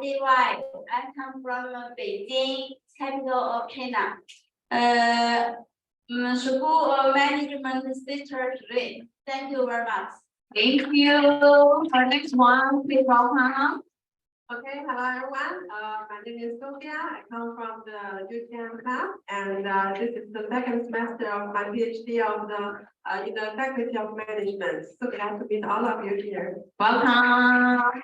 DY. I come from Beijing, capital of China. School of Management Sister today. Thank you very much. Thank you. Our next one, please welcome. Okay, hello everyone. My name is Sophia. I come from the UTM club, and this is the second semester of my PhD of the in the Faculty of Management. So glad to meet all of you here. Welcome.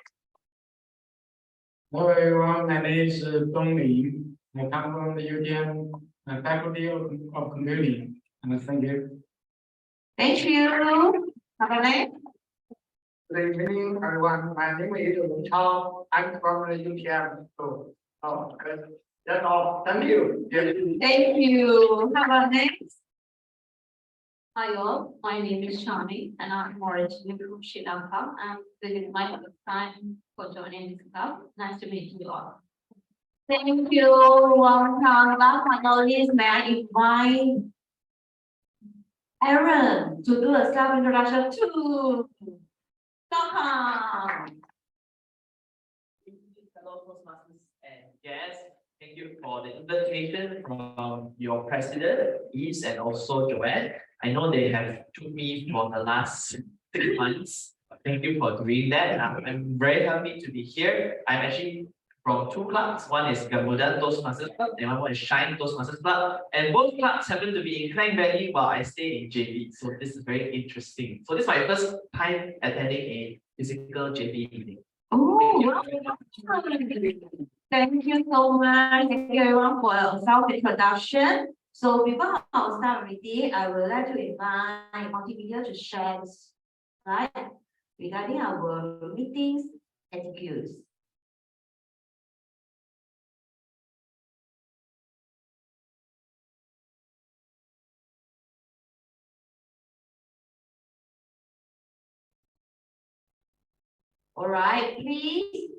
Hello everyone, my name is Ridhwan Reyaz. I come from the UTM Faculty of Computing. And thank you. Thank you. Have a nice. Good evening, everyone. My name is Chao. I'm from the UTM. So, that's all. Thank you. Thank you. Have a nice. Hi all, my name is Shani and I'm originally from Sri Lanka. This is my first time for joining this club. Nice to meet you all. Thank you. Welcome. Last but not least, may I invite Aaron to do a self-introduction too. Welcome. Hello, Toastmasters and guests. Thank you for the invitation from your president, Elisa, and also Joanne. I know they have took me for the last 6 months. Thank you for doing that. I'm very happy to be here. I'm actually from 2 clubs. One is Gamuda Toastmasters Club, and one is Shine Toastmasters Club. And both clubs happen to be in Klang Valley while I stay in JB. So this is very interesting. So this is my first time attending a physical JB meeting. Oh, wow. Thank you so much. Thank you everyone for a self-introduction. So before I start reading, I would like to invite multimedia to share slide regarding our meetings etiquettes. All right, please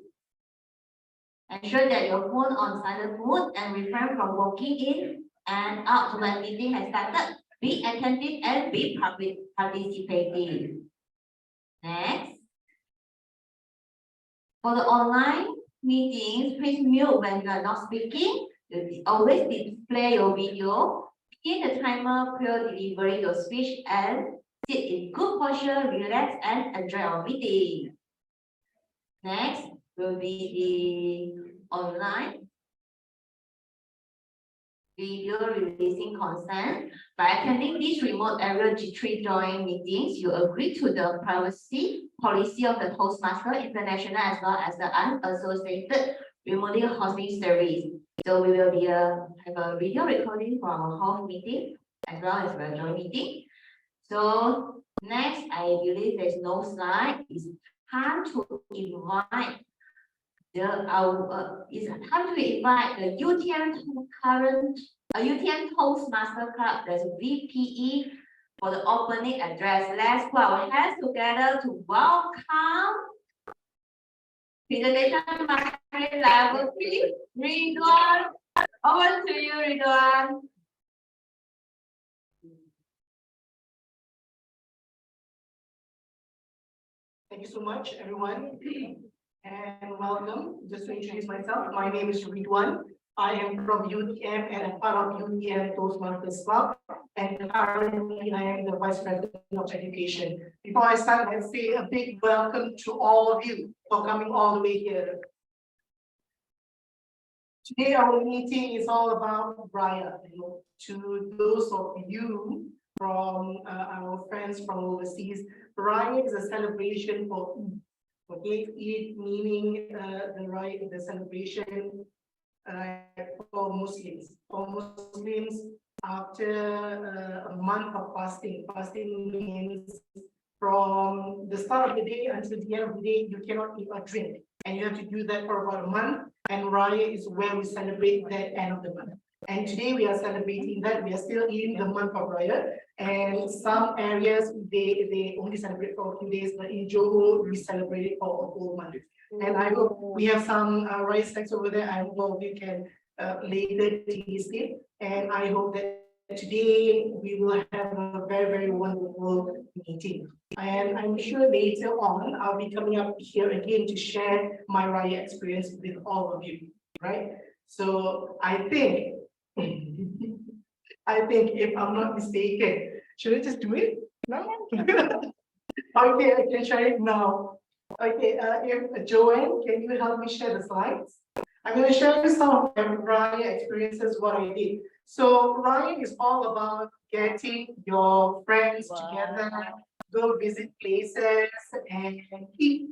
ensure that your phone on silent mode and refrain from walking in and out when meeting has started. Be attentive and be participating. Next. For the online meetings, please mute when you are not speaking. Always display your video. Begin the timer prior delivering your speech and sit in good posture, relax and enjoy our meeting. Next will be the online video releasing consent. By attending these remote area G3 join meetings, you agree to the privacy policy of the Toastmaster International as well as the unassociated remotely hosting service. So we will have a video recording for our host meeting as well as the joint meeting. So next, I believe there's no slide. It's time to invite the UTM UTM Toastmaster Club. There's VPE for the opening address. Let's put our hands together to welcome presentation master level 3, Ridhwan. Over to you, Ridhwan. Thank you so much, everyone, and welcome. Just to introduce myself, my name is Ridhwan. I am from UTM and I'm part of UTM Toastmasters Club, and currently I am the Vice President of Education. Before I start, let's say a big welcome to all of you for coming all the way here. Today, our meeting is all about Raya. To those of you from our friends from overseas, Raya is a celebration for Eid. Okay, Eid meaning the celebration for Muslims. For Muslims, after a month of fasting, fasting means from the start of the day until the end of the day, you cannot eat or drink, and you have to do that for about a month. And Raya is where we celebrate that end of the month. And today we are celebrating that. We are still in the month of Raya, and some areas they only celebrate for a few days, but in Johor we celebrate it for a whole month. And I hope we have some rice snacks over there. I hope we can later taste it, and I hope that today we will have a very wonderful meeting. And I'm sure later on, I'll be coming up here again to share my Raya experience with all of you, right? So I think, if I'm not mistaken, should I just do it now? Okay, I can share it now. Okay, if Joanne, can you help me share the slides? I'm going to share you some of the Raya experiences, what I did. So Raya is all about getting your friends together, go visit places and eat.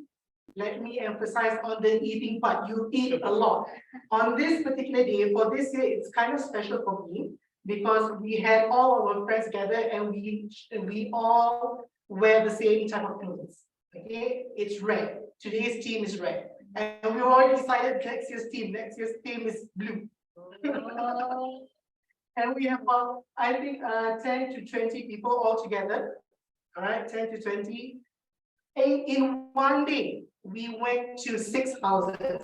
Let me emphasize on the eating part. You eat a lot. On this particular day, for this year, it's kind of special for me because we had all our friends together and we all wear the same type of clothes. Okay, it's red. Today's team is red. And we already decided next year's team is blue. And we have about, I think, 10 to 20 people all together. All right, 10 to 20. And in one day, we went to 6 houses.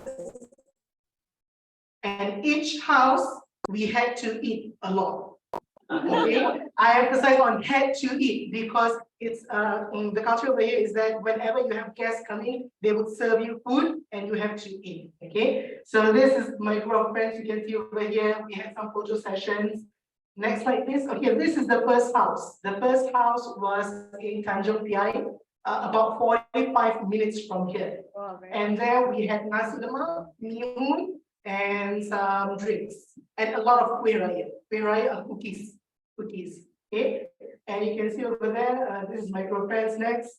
And each house, we had to eat a lot. Okay, I emphasize on had to eat because it's the culture over here is that whenever you have guests coming, they would serve you food and you have to eat. Okay, so this is my group of friends. You can see over here, we had some photo sessions. Next slide, please. Okay, this is the first house. The first house was in Tanjung Piai, about 45 minutes from here. And there we had nasi lemak, mihun, and some drinks, and a lot of kueh raya cookies. Okay, and you can see over there, this is my girlfriend's next.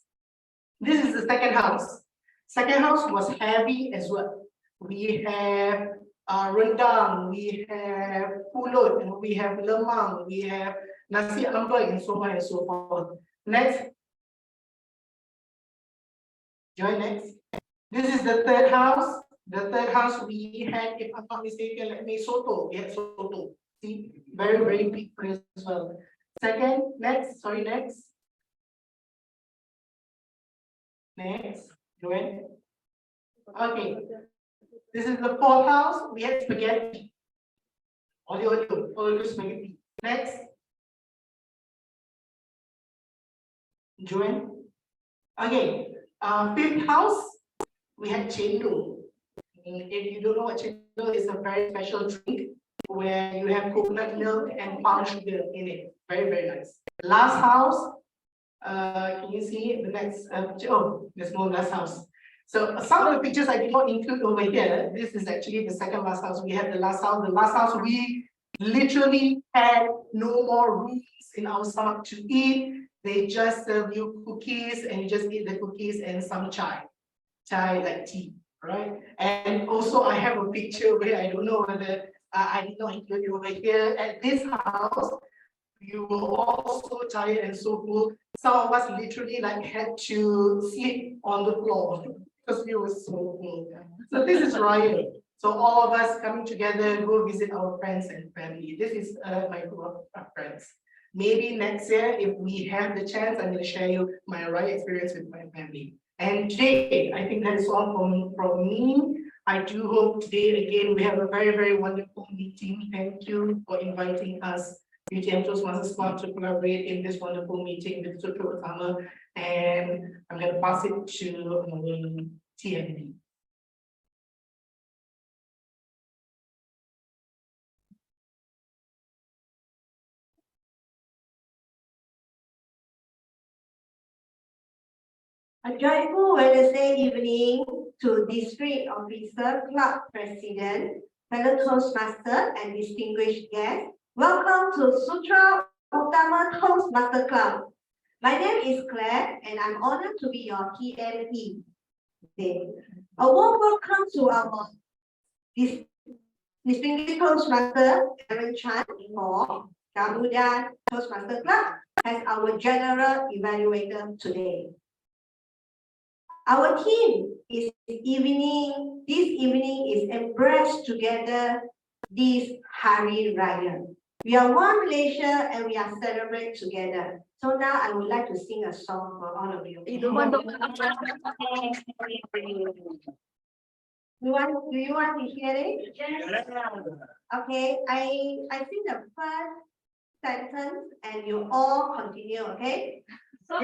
This is the second house. Second house was heavy as well. We have rendang, we have pulut, and we have lemang, we have nasi ambeng, and so on and so forth. Next. Join next. This is the third house. The third house we had, if I'm not mistaken, let me soto. We had soto. See, very big place as well. Second, next, next. Next, Joanne. Okay. This is the fourth house. We had spaghetti. Olio spaghetti. Next. Joanne. Okay. Fifth house, we had chendol. If you don't know what chendol is, a very special drink where you have coconut milk and palm sugar in it. Very nice. Last house, can you see the next? Oh, there's no last house. So some of the pictures I did not include over here. This is actually the second last house. We had the last house. The last house we literally had no more rooms in our stomach to eat. They just serve you cookies and you just eat the cookies and some chai like tea, right? And also I have a picture where I don't know whether I did not include it over here. At this house, you were all so tired and so full. Some of us literally like had to sleep on the floor because we were so full. So this is Raya. So all of us coming together, go visit our friends and family. This is my group of friends. Maybe next year, if we have the chance, I'm going to share you my Raya experience with my family. And today, I think that is all from me. I do hope today, again, we have a very wonderful meeting. Thank you for inviting us, UTM Toastmasters Club, to collaborate in this wonderful meeting with Sutra Utama. And I'm going to pass it to TMD. A joyful Wednesday evening to District Officer, Club President, fellow Toastmaster and distinguished guests. Welcome to Sutra Utama Toastmaster Club. My name is Claire and I'm honored to be your TME today. A warm welcome to our distinguished Toastmaster, Aaron Chan for Gamuda Toastmaster Club as our General Evaluator today. Our theme is this evening is embraced together this Hari Raya. We are one Malaysia and we are celebrate together. So now I would like to sing a song for all of you. Do you want to hear it? Yes. Okay, I sing the first sentence and you all continue, okay? How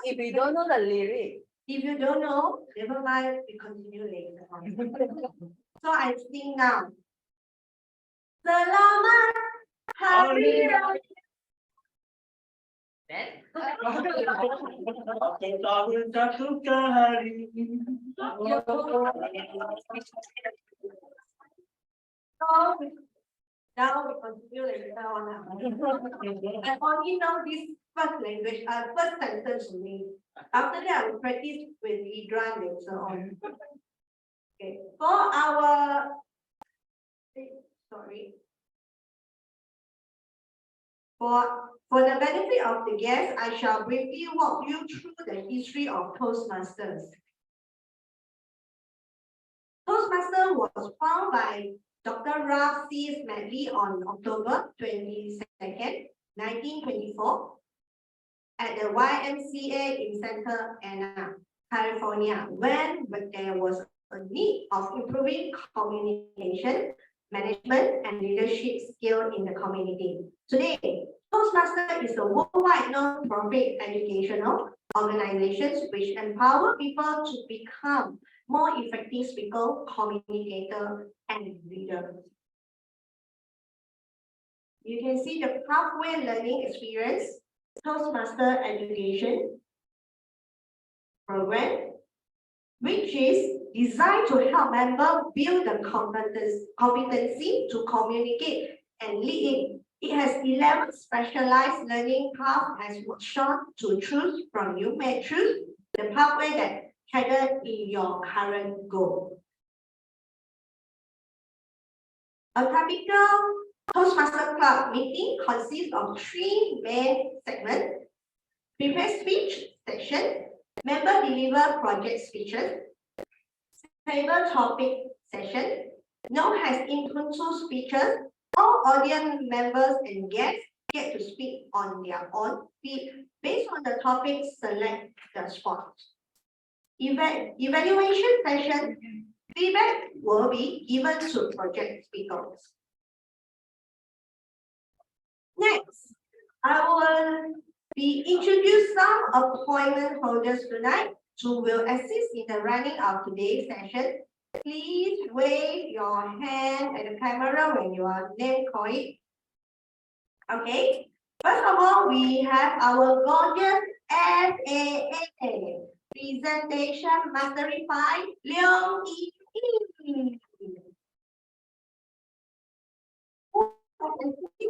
if we don't know the lyric? If you don't know, never mind, we continue later on. So I sing now. Selamat Hari Raya. Then, Now we continue later on. I only know this first language, first sentence only. After that, I will practice with Ridhwan later on. Okay, for our, sorry. For the benefit of the guests, I shall briefly walk you through the history of Toastmasters. Toastmasters was founded by Dr. Ralph C. Smedley on October 22nd, 1924 at the YMCA in Santa Ana, California, when there was a need of improving communication, management, and leadership skill in the community. Today, Toastmasters is a worldwide non-profit educational organization which empower people to become more effective speaker, communicator, and leader. You can see the pathway learning experience, Toastmaster education program, which is designed to help members build the competency to communicate and lead. It has 11 specialized learning paths as workshop to choose from. You may choose the pathway that catered in your current goal. A typical Toastmaster Club meeting consists of 3 main segments: prepare speech section, member deliver project speeches, table topic session, known as impromptu speeches. All audience members and guests get to speak on their own feet based on the topic select the spot. Evaluation session, feedback will be given to project speakers. Next, I will be introduce some appointment holders tonight who will assist in the running of today's session. Please wave your hand at the camera when you are name called. Okay. First of all, we have our gorgeous SAA presentation mastery by Leong Yi.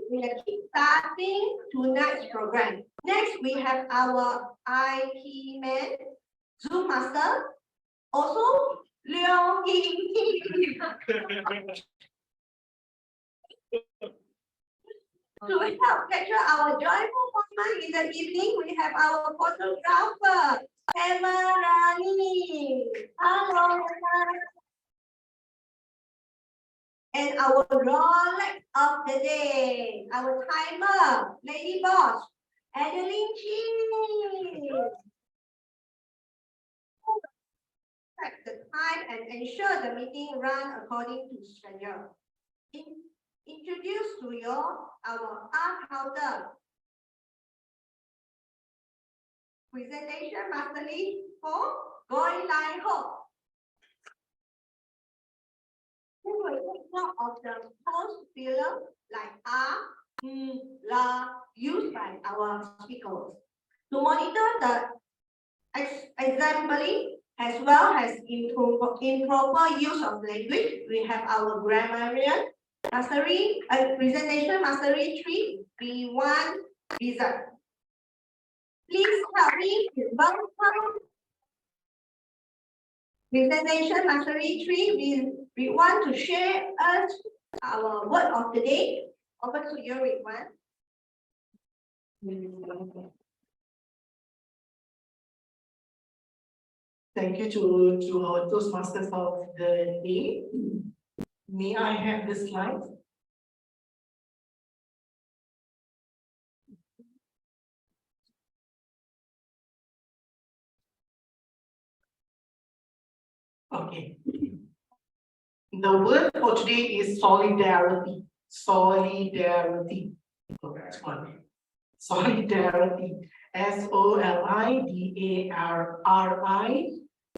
We are starting tonight's program. Next, we have our IT man, Zoom master, also Leong Yi. To help capture our joyful moment in the evening, we have our photographer, Rani. Hello, and our Rolex of the day, our timer, Lady Boss, Adeline Chi. Track the time and ensure the meeting run according to schedule. Introduce to you our art counter. Presentation mastery for Going Line Home. We will take note of the post filler like la used by our speakers. To monitor the assembly as well as improper use of language, we have our grammarian mastery, presentation mastery 3, B1 result. Please help me to welcome presentation mastery 3. We want to share us our word of the day. Over to you, Ridhwan. Thank you to our Toastmasters of the day. May I have this slide? Okay. The word for today is solidarity. solidarity. So that's one. Solidarity.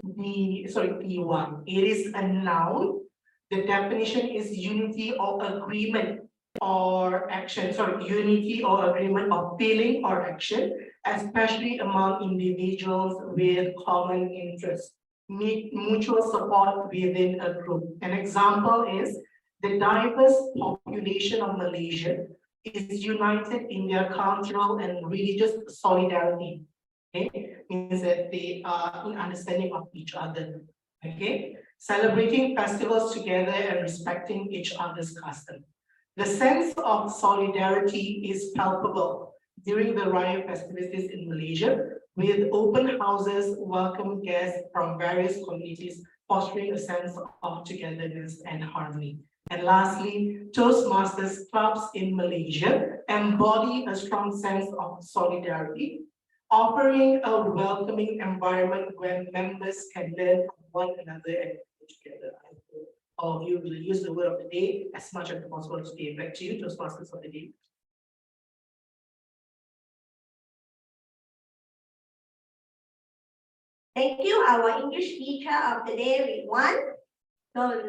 P1. It is a noun. The definition is unity or agreement or action, unity or agreement of feeling or action, especially among individuals with common interests, mutual support within a group. An example is the diverse population of Malaysia is united in their cultural and religious solidarity. Okay, means that they are in understanding of each other. Okay, celebrating festivals together and respecting each other's custom. The sense of solidarity is palpable during the Raya festivities in Malaysia, with open houses, welcome guests from various communities, fostering a sense of togetherness and harmony. And lastly, Toastmasters clubs in Malaysia embody a strong sense of solidarity, offering a welcoming environment where members can learn from one another and work together. I hope all of you will use the word of the day as much as possible today. Back to you, Toastmasters of the day. Thank you, our English teacher of the day, Ridhwan. So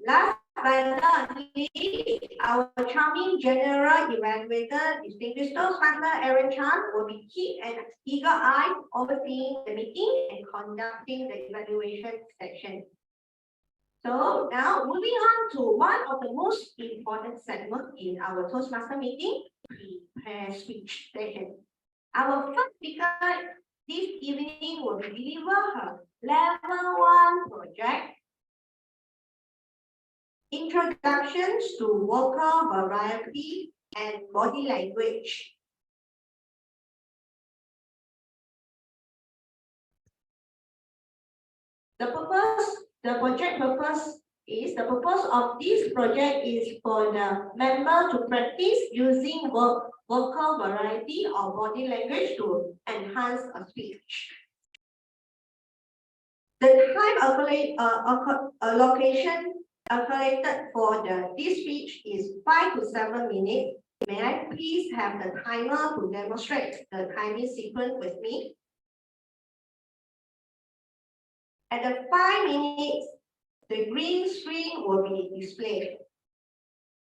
last but not least, our charming general evaluator, distinguished Toastmaster Aaron Chan, will be keep an eager eye overseeing the meeting and conducting the evaluation section. So now moving on to one of the most important segments in our Toastmaster meeting, prepare speech session. Our first speaker this evening will deliver her level 1 project, Introductions to Vocal Variety and Body Language. The purpose of this project is for the member to practice using vocal variety or body language to enhance a speech. The time allocated for this speech is 5 to 7 minutes. May I please have the timer to demonstrate the timing sequence with me? At the 5 minutes, the green screen will be displayed.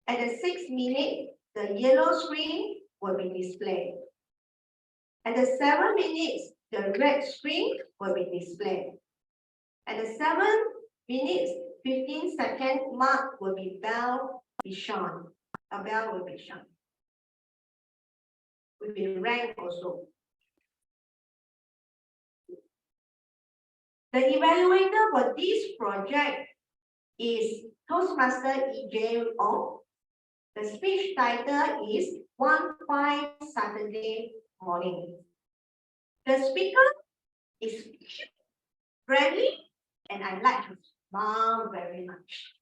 At the 6 minutes, the yellow screen will be displayed. At the 7 minutes, the red screen will be displayed. At the 7 minutes, 15-second mark will be shown. A bell will be shown. Will be ranked also. The evaluator for this project is Toastmaster EJ Ong. The speech title is 1-5 Saturday Morning. The speaker is friendly and I like to smile very much.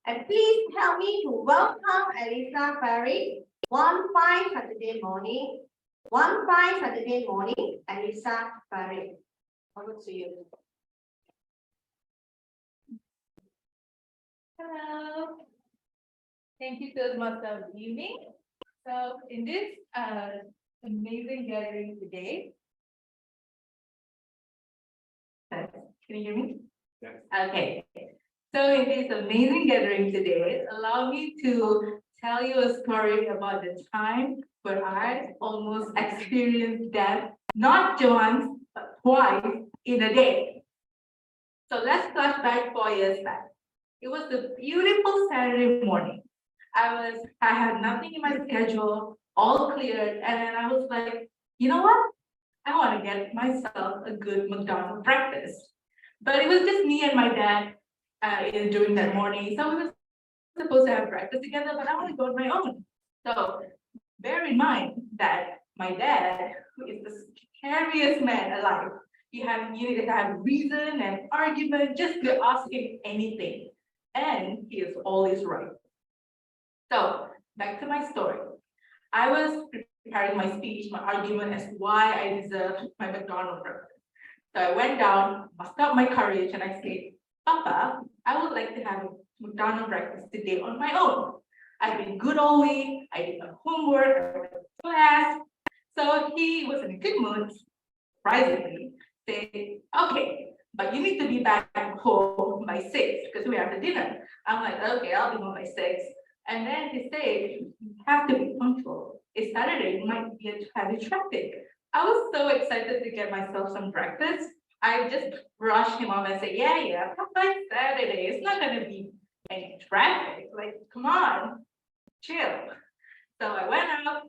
And please help me to welcome Elisa Farid, 1-5 Saturday Morning. 1-5 Saturday Morning, Elisa Farid. Over to you. Hello. Thank you so much for evening. So in this amazing gathering today, can you hear me? Yes. Okay. So in this amazing gathering today, allow me to tell you a story about the time where I almost experienced death, not once, but twice in a day. So let's flash back 4 years back. It was a beautiful Saturday morning. I had nothing in my schedule, all cleared, and then I was like, you know what? I want to get myself a good McDonald's breakfast. But it was just me and my dad during that morning. So we were supposed to have breakfast together, but I want to go on my own. So bear in mind that my dad, who is the scariest man alive, you need to have reason and argument just to ask him anything. And he is always right. So back to my story. I was preparing my speech, my argument as to why I deserved my McDonald's breakfast. So I went down, mustered up my courage, and I said, Papa, I would like to have a McDonald's breakfast today on my own. I've been good all week. I did my homework, I went to class. So he was in a good mood, surprisingly, say, okay, but you need to be back home by 6 because we have the dinner. I'm like, okay, I'll be home by 6. And then he said, you have to be punctual. It's Saturday, it might be a heavy traffic. I was so excited to get myself some breakfast. I just brushed him off and said, yeah, come by Saturday. It's not gonna be any traffic. Like, come on, chill. So I went out,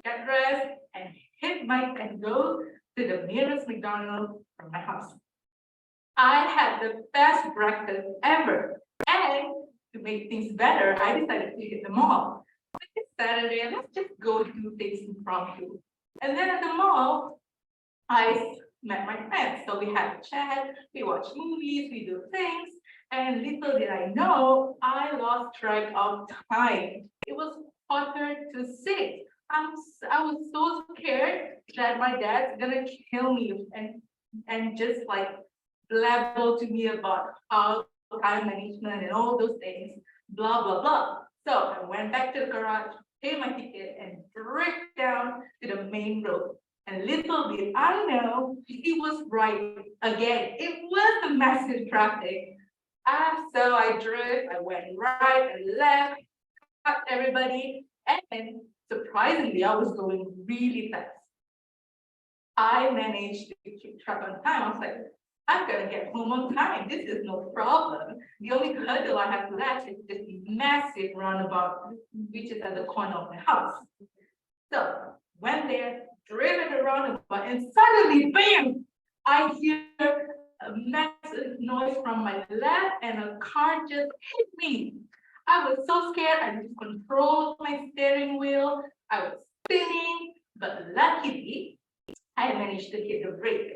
got dressed, and go to the nearest McDonald's from my house. I had the best breakfast ever. And to make things better, I decided to hit the mall. It's Saturday, let's just go do things impromptu. And then at the mall, I met my friends. So we had a chat, we watched movies, we do things. And little did I know, I lost track of time. It was 5:45. I was so scared that my dad's gonna kill me and just like blabble to me about how time management and all those things, blah, blah, blah. So I went back to the garage, paid my ticket, and drove down to the main road. And little did I know, he was right again. It was a massive traffic. So I drove, I went right and left, cut everybody, and surprisingly, I was going really fast. I managed to keep track on time. I was like, I'm gonna get home on time. This is no problem. The only hurdle I have left is this massive roundabout, which is at the corner of my house. So went there, driven the roundabout, and suddenly, bam! I hear a massive noise from my left, and a car just hit me. I was so scared. I just controlled my steering wheel. I was spinning, but luckily, I managed to hit the brake.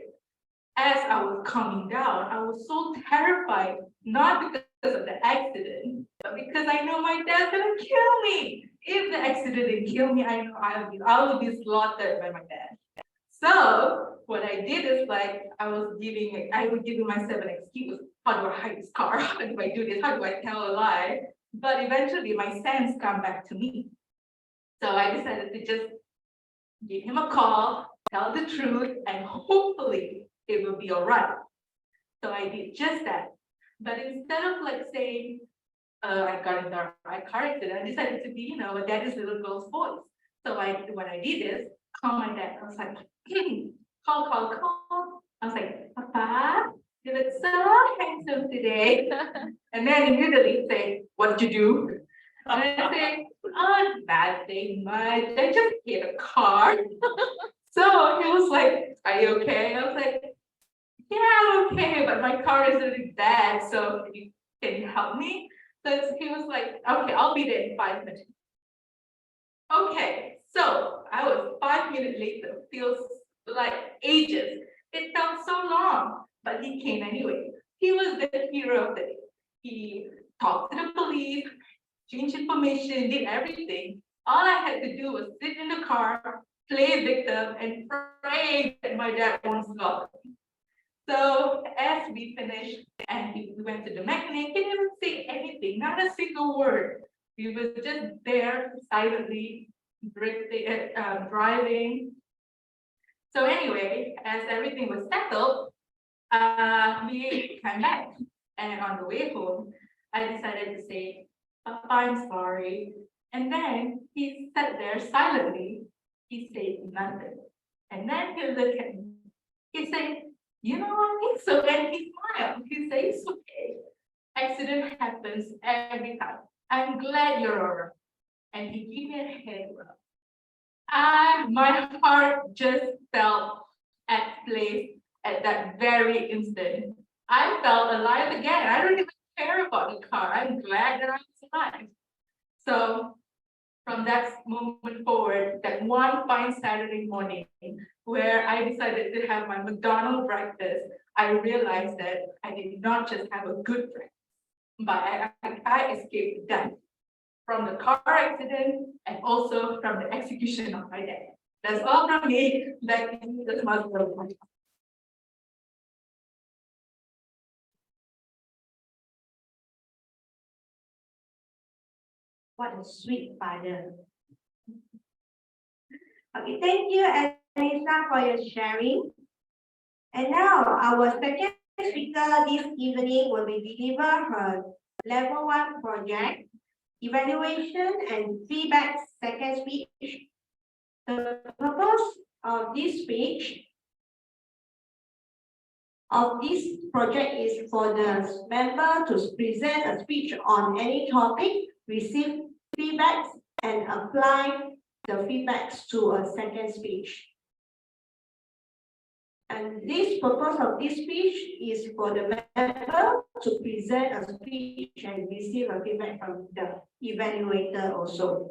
As I was coming down, I was so terrified, not because of the accident, but because I know my dad's gonna kill me. If the accident didn't kill me, I know I will be slaughtered by my dad. So what I did is like I was giving myself an excuse. How do I hide this car? How do I do this? How do I tell a lie? But eventually my sense come back to me. So I decided to just give him a call, tell the truth, and hopefully it will be all right. So I did just that. But instead of like saying, I got in the right car accident, I decided to be, a daddy's little girl's voice. So what I did is call my dad. I was like, call. I was like, Papa, you look so handsome today. And then immediately say, what did you do? And I say, oh, nothing much. I just hit a car. So he was like, are you okay? I was like, yeah, I'm okay, but my car is really bad. So can you help me? So he was like, okay, I'll be there in 5 minutes. Okay, so I was 5 minutes later, feels like ages. It felt so long, but he came anyway. He was the hero of the day. He talked to the police, changed information, did everything. All I had to do was sit in the car, play victim, and pray that my dad won't stop me. So as we finished and we went to the mechanic, he didn't say anything, not a single word. We were just there silently driving. So anyway, as everything was settled, we came back. And on the way home, I decided to say, Papa, I'm sorry. And then he sat there silently. He said nothing. And then he looked at me. He said, you know what? It's okay. And he smiled. He said, it's okay. Accident happens every time. I'm glad you're all right. And he gave me a head rub. My heart just felt at place at that very instant. I felt alive again. I don't even care about the car. I'm glad that I was alive. So from that moment forward, that one fine Saturday morning where I decided to have my McDonald's breakfast, I realized that I did not just have a good breakfast, but I escaped death from the car accident and also from the execution of my dad. That's all from me. Back to you, that's my What a sweet father. Okay, thank you, Elisa, for your sharing. And now our second speaker this evening will be deliver her level 1 project, evaluation and feedback second speech. The purpose of this speech of this project is for the member to present a speech on any topic, receive feedbacks, and apply the feedbacks to a second speech. And this purpose of this speech is for the member to present a speech and receive a feedback from the evaluator also.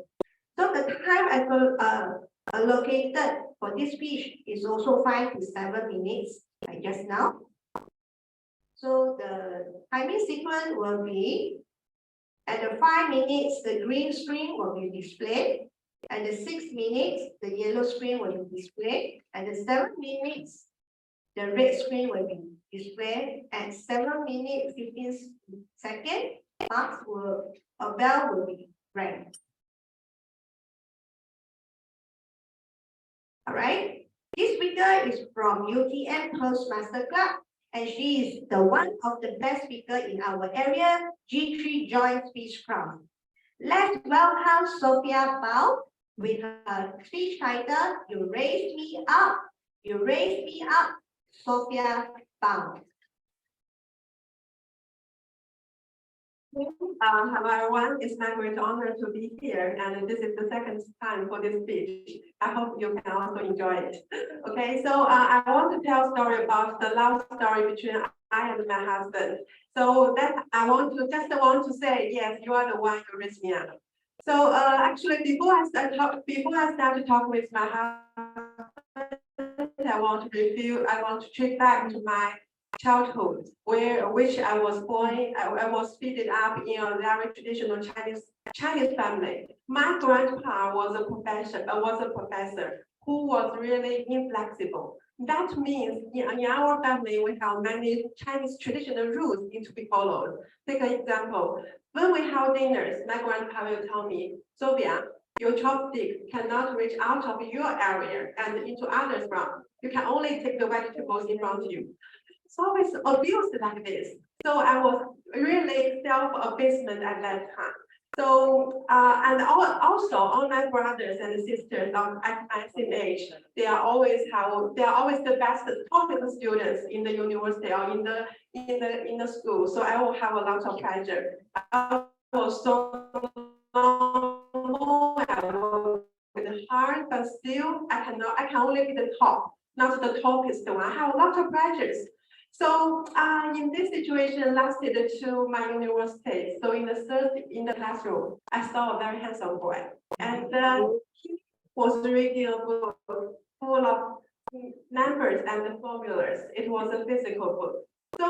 So the time allocated for this speech is also 5 to 7 minutes, like just now. So the timing sequence will be at the 5 minutes, the green screen will be displayed. At the 6 minutes, the yellow screen will be displayed. At the 7 minutes, the red screen will be displayed. At 7 minutes 15 seconds, a bell will be rang. All right. This speaker is from UTM Toastmasters Club, and she is the one of the best speaker in our area, G3 Joint Speechcraft. Let's welcome Sophia Bao with her speech title, You Raised Me Up. You Raised Me Up, Sophia Bao. Hello everyone, it's my great honor to be here, and this is the second time for this speech. I hope you can also enjoy it. Okay, so I want to tell a story about the love story between I and my husband. So that I want to say, yes, you are the one who raised me up. So actually, before I start to talk with my husband, I want to take back to my childhood, which I was born. I was fitted up in a very traditional Chinese family. My grandpa was a professor who was really inflexible. That means in our family we have many Chinese traditional rules need to be followed. Take an example. When we have dinners, my grandpa will tell me, Sophia, your chopstick cannot reach out of your area and into others' mouth. You can only take the vegetables in front of you. It's always abused like this. So I was really self-abasement at that time. So and also all my brothers and sisters at my same age, they are always the best top students in the university or in the school. So I will have a lot of pleasure. I was so long, I work hard, but still I can only be the top, not the toppest one. I have a lot of pleasures. So in this situation lasted to my university. So in the classroom, I saw a very handsome boy, and he was reading a book full of numbers and formulas. It was a physical book. So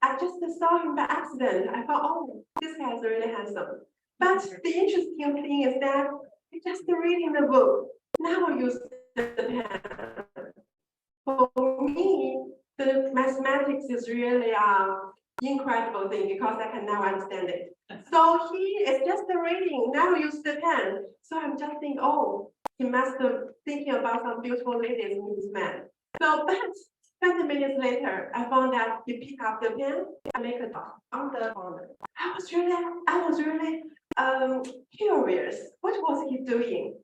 I just saw him by accident. I thought, oh, this guy is really handsome. But the interesting thing is that he just reading the book. Now I use the pen. For me, the mathematics is really incredible thing because I can now understand it. So he is just reading, now use the pen. So I'm just thinking, oh, he must have thinking about some beautiful ladies in his man. So but 20 minutes later, I found that he picked up the pen and make a dot on the corner. I was really curious. What was he doing?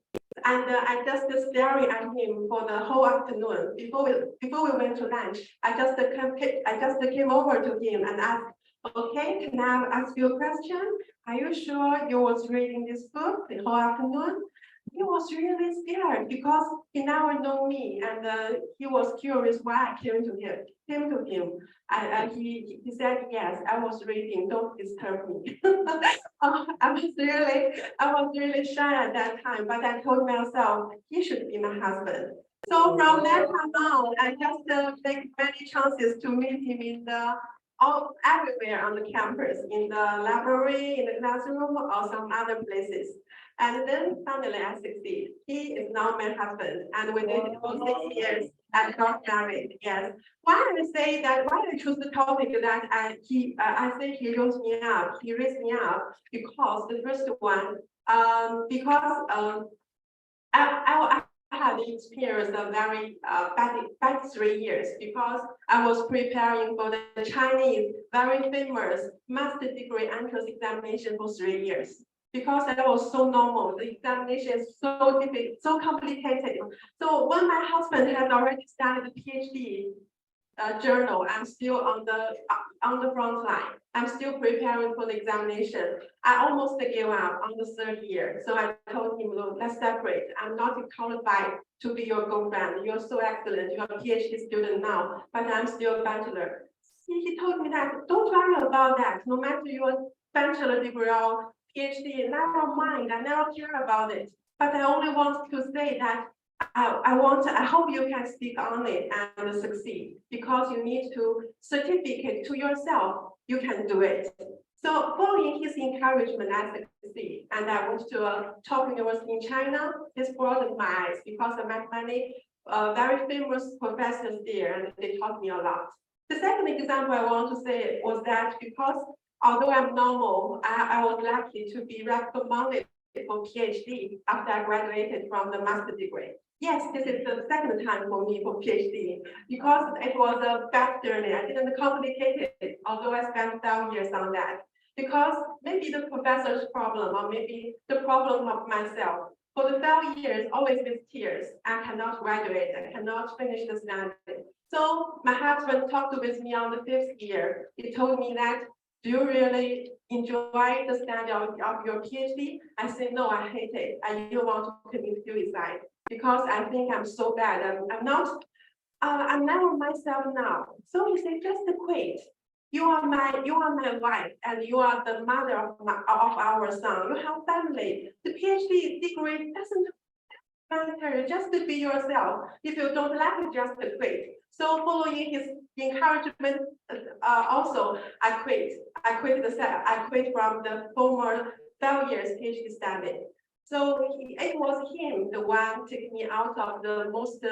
And I just staring at him for the whole afternoon. Before we went to lunch, I just came over to him and asked, okay, can I ask you a question? Are you sure you was reading this book the whole afternoon? He was really scared because he never knew me, and he was curious why I came to him. He said, yes, I was reading, don't disturb me. I was really shy at that time, but I told myself he should be my husband. So from that time on, I just take many chances to meet him in everywhere on the campus, in the library, in the classroom, or some other places. And then finally I succeed. He is now my husband, and we dated for 6 years and got married. Yes. Why I choose the topic that I say he raised me up, because the first one, because I had experienced a very bad 3 years because I was preparing for the Chinese very famous master degree entrance examination for 3 years. Because that was so normal, the examination is so difficult, so complicated. So when my husband had already started the PhD journal, I'm still on the front line. I'm still preparing for the examination. I almost gave up on the 3rd year. So I told him, look, let's separate. I'm not qualified to be your girlfriend. You're so excellent. You're a PhD student now, but I'm still a bachelor. He told me that, don't worry about that. No matter your bachelor degree or PhD, never mind. I never care about it. But I only want to say that I hope you can stick on it and succeed, because you need to certificate to yourself you can do it. So following his encouragement, I succeed, and I went to a top university in China. This broadened my eyes because I met many very famous professors there, and they taught me a lot. The second example I want to say was that because although I'm normal, I was lucky to be recommended for PhD after I graduated from the master degree. Yes, this is the second time for me for PhD because it was a bad journey. I didn't complicate it, although I spent 12 years on that. Because maybe the professor's problem or maybe the problem of myself. For the 12 years, always with tears, I cannot graduate, I cannot finish the study. So my husband talked with me on the 5th year. He told me that, do you really enjoy the study of your PhD? I said, no, I hate it. I even want to commit suicide because I think I'm so bad. I'm never myself now. So he said, just quit. You are my wife, and you are the mother of our son. You have family. The PhD degree doesn't matter. Just to be yourself. If you don't like it, just quit. So following his encouragement, also I quit. I quit from the former 12 years PhD study. So it was him, the one took me out of the most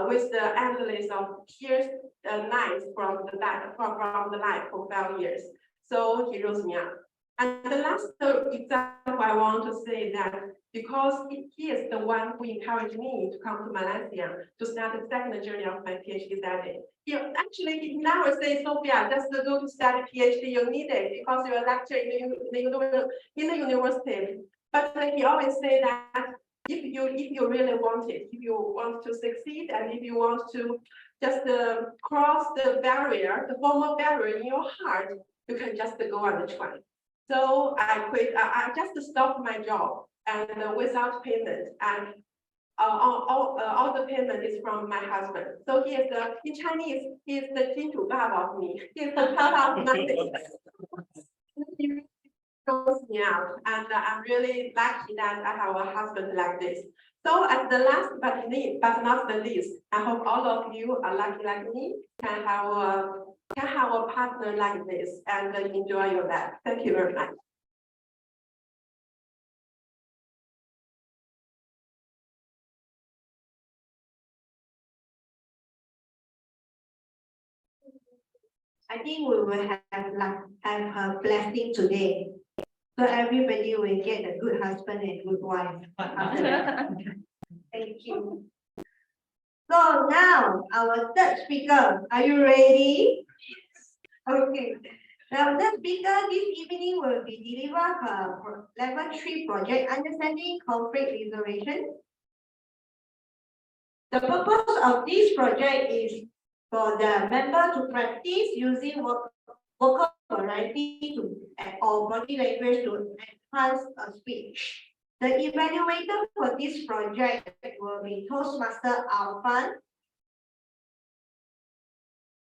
with the endless of tears nights from the life for 12 years. So he rose me up. And the last example I want to say that because he is the one who encouraged me to come to Malaysia to start the second journey of my PhD study. He never says, Sophia, just to go to study PhD, you need it because you're a lecturer in the university. But he always say that if you really want it, if you want to succeed, and if you want to just cross the barrier, the formal barrier in your heart, you can just go on the try. So I quit. I just stopped my job and without payment, and all the payment is from my husband. So he is in Chinese, he is the 金主爸 of me. He is the papa of money. He goes me out, and I'm really lucky that I have a husband like this. So at the last but not the least, I hope all of you are lucky like me, can have a partner like this and enjoy your life. Thank you very much. I think we will have a blessing today. So everybody will get a good husband and good wife after that. Thank you. So now our third speaker, are you ready? Okay. Now the speaker this evening will be deliver her level 3 project, Understanding Conflict Resolution. The purpose of this project is for the member to practice using vocal variety or body language to enhance a speech. The evaluator for this project will be Toastmaster Alphan.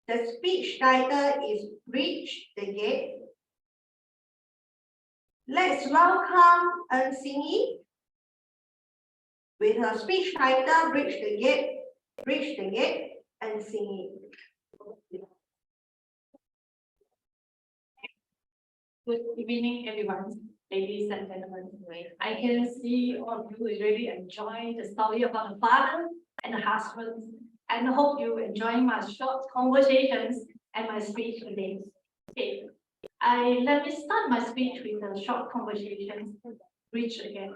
The speech title is Bridge the Gate. Let's welcome Singi with her speech title Bridge the Gate, and Singi. Good evening, everyone, ladies and gentlemen. I can see all of you really enjoy the story about the father and the husband, and hope you enjoy my short conversations and my speech today. Okay, Let me start my speech with a short conversation. Reach again.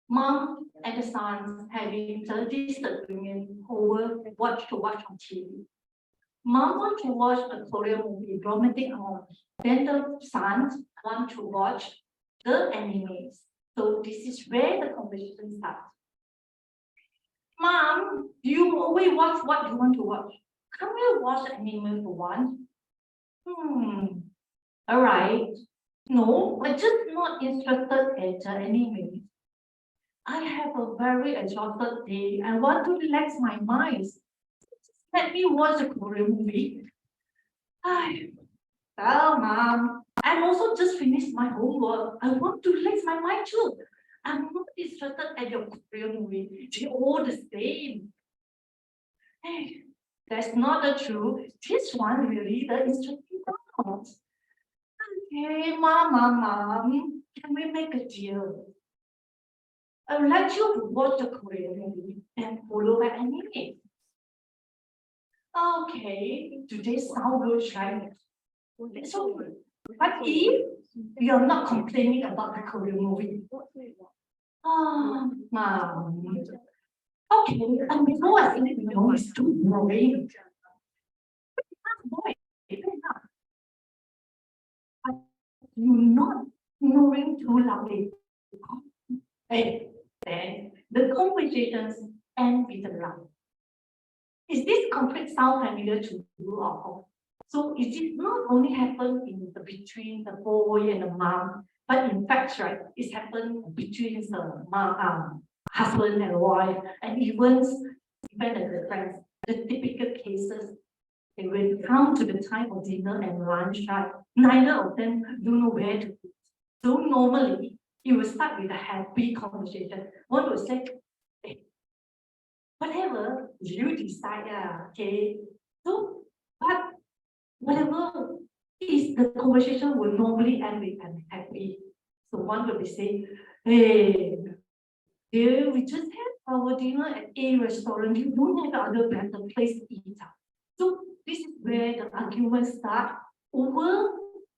Mom and the sons having a disagreement over what to watch on TV. Mom wants to watch a Korean movie, romantic movie. Then the sons want to watch the animes. So this is where the conversation starts. Mom, you always watch what you want to watch. Can we watch anime for once? All right. No, I'm just not interested in the anime. I have a very exhausted day. I want to relax my mind. Let me watch a Korean movie. Well, Mom, I'm also just finished my homework. I want to relax my mind too. I'm not interested in your Korean movie. They're all the same. Hey, that's not the truth. This one really the interesting part. Okay, Mom, can we make a deal? I would like you to watch the Korean movie and follow by anime. Okay, today sound good, right? It's okay. But if you're not complaining about the Korean movie, Mom. Okay, I know I think you know it's too boring. You're not snoring too loudly. Hey, then the conversations end with a laugh. Is this conflict sound familiar to you or? So it did not only happen in the between the boy and the mom, but in fact, right, it's happened between the mom, husband and wife, and even the friends. The typical cases, they will come to the time of dinner and lunch, right? Neither of them don't know where to eat. So normally, it will start with a happy conversation. One will say, hey, whatever you decide, okay. So, but whatever is the conversation will normally end with I'm happy. So one will be saying, hey, dear, we just had our dinner at A restaurant. You don't have other better place to eat. So this is where the arguments start over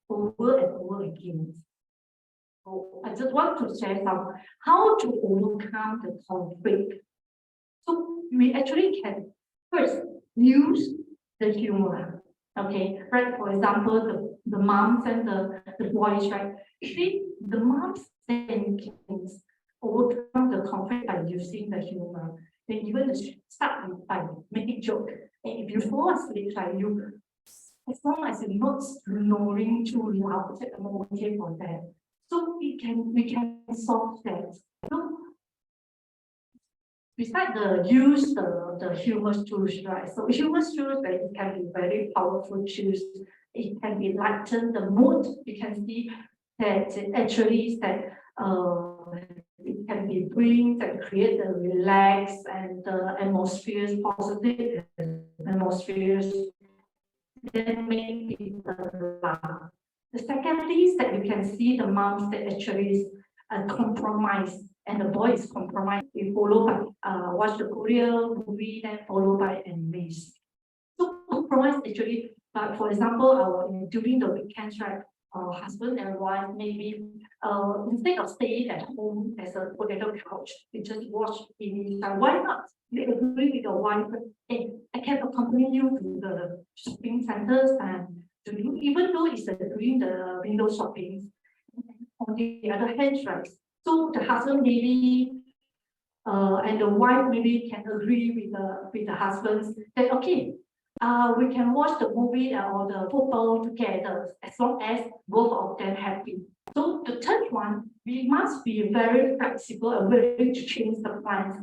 and over again. So I just want to share some how to overcome the conflict. So we actually can first use the humor. Okay, right? For example, the moms and the boys, right? See, the moms and kids overcome the conflict by using the humor. They even start by making joke. And if you fall asleep, like you, as long as you're not snoring too loud, I'm okay for that. So we can solve that. So besides the use the humor tools, right? So humor tools, right, it can be very powerful tools. It can be lighten the mood. You can see that actually that it can be bring and create a relax and atmospheres, positive atmospheres that make people laugh. The second is that you can see the moms that actually is compromise and the boy is compromised. We follow by watch the Korean movie, then followed by animes. So compromise actually, for example, during the weekends, right? Husband and wife maybe instead of staying at home as a potato couch, we just watch TV. Why not? They agree with your wife. Hey, I can accompany you to the shopping centers and to do, even though it's doing the window shopping. On the other hand, right? So the husband maybe and the wife maybe can agree with the husband that okay, we can watch the movie or the football together as long as both of them happy. So the third one, we must be very flexible and willing to change the plans.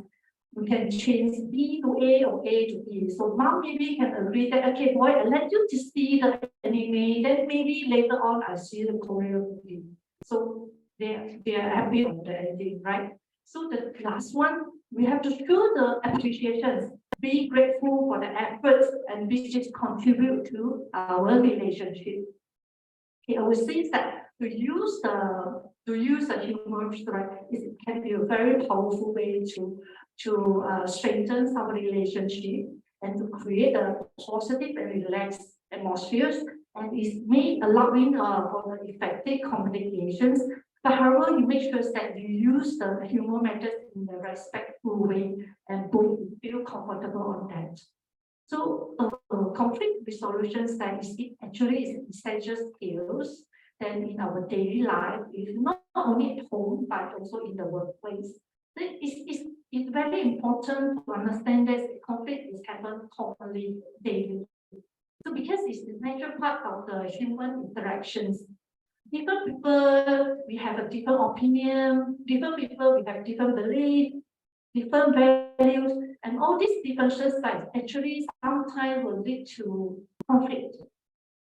We can change B to A or A to B. So mom maybe can agree that okay, boy, I let you to see the anime, then maybe later on I see the Korean movie. So they are happy on the ending, right? So the last one, we have to show the appreciations, be grateful for the efforts and which contribute to our relationship. Okay, I would say that to use the humor, right, it can be a very powerful way to strengthen our relationship and to create a positive and relaxed atmosphere and is made allowing for the effective communications. But however, you make sure that you use the humor methods in a respectful way and both feel comfortable on that. So conflict resolution that is actually is essential skills that in our daily life, is not only at home but also in the workplace. It's very important to understand that conflict is happening commonly daily. So because it's the natural part of the human interactions, different people, we have a different opinion, different people, we have different beliefs, different values, and all these differences actually sometimes will lead to conflict.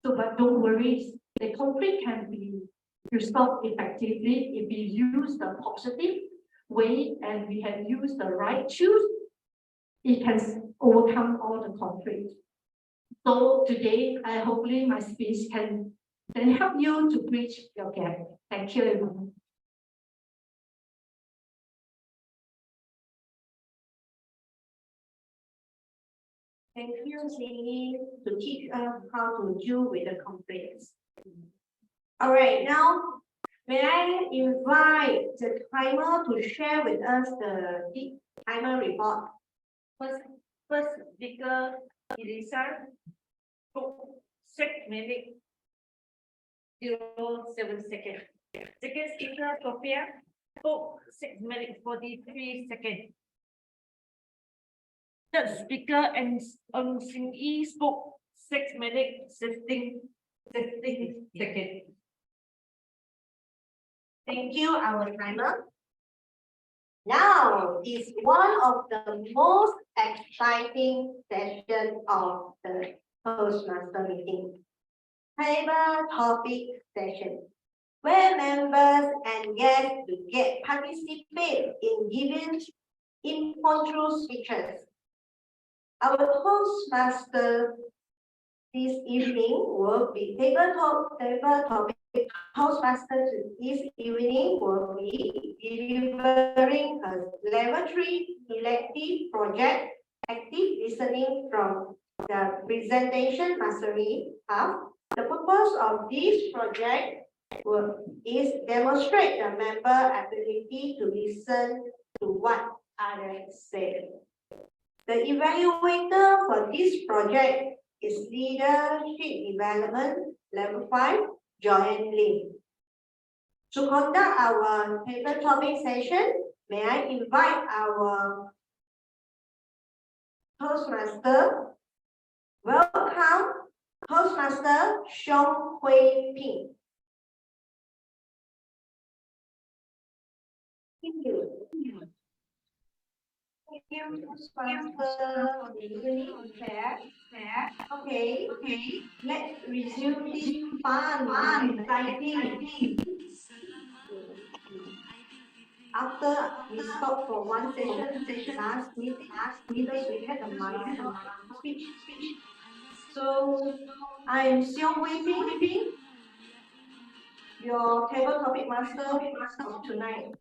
So, but don't worry, the conflict can be resolved effectively if we use the positive way and we have used the right tools. It can overcome all the conflict. So today, hopefully my speech can help you to bridge your gap. Thank you, everyone. Thank you, Shani, to teach us how to deal with the conflicts. All right, now may I invite the timer to share with us the timer report. First speaker, Elisa, 6 minutes, 07 seconds. Second speaker, Sophia, 6 minutes, 43 seconds. Third speaker, and Sing Yi spoke 6 minutes, 16 seconds. Thank you, our timer. Now is one of the most exciting sessions of the Toastmaster meeting. Table topic session, where members and guests participate in giving impromptu speeches. Our Toastmaster this evening will be table topic. Toastmaster this evening will be delivering a level 3 elective project, active listening from the presentation mastery hub. The purpose of this project is demonstrate the member ability to listen to what others say. The evaluator for this project is Leadership Development Level 5, Joanne Li. To conduct our paper topic session, may I invite our Toastmaster. Welcome, Toastmaster Xiong Hui Ping. Thank you. Thank you, Toastmaster, for the evening fair. Okay, let's resume this fun and exciting. After we stop for one session last meeting, because we had a marathon speech. So I am Xiong Hui Ping, your table topic master of tonight.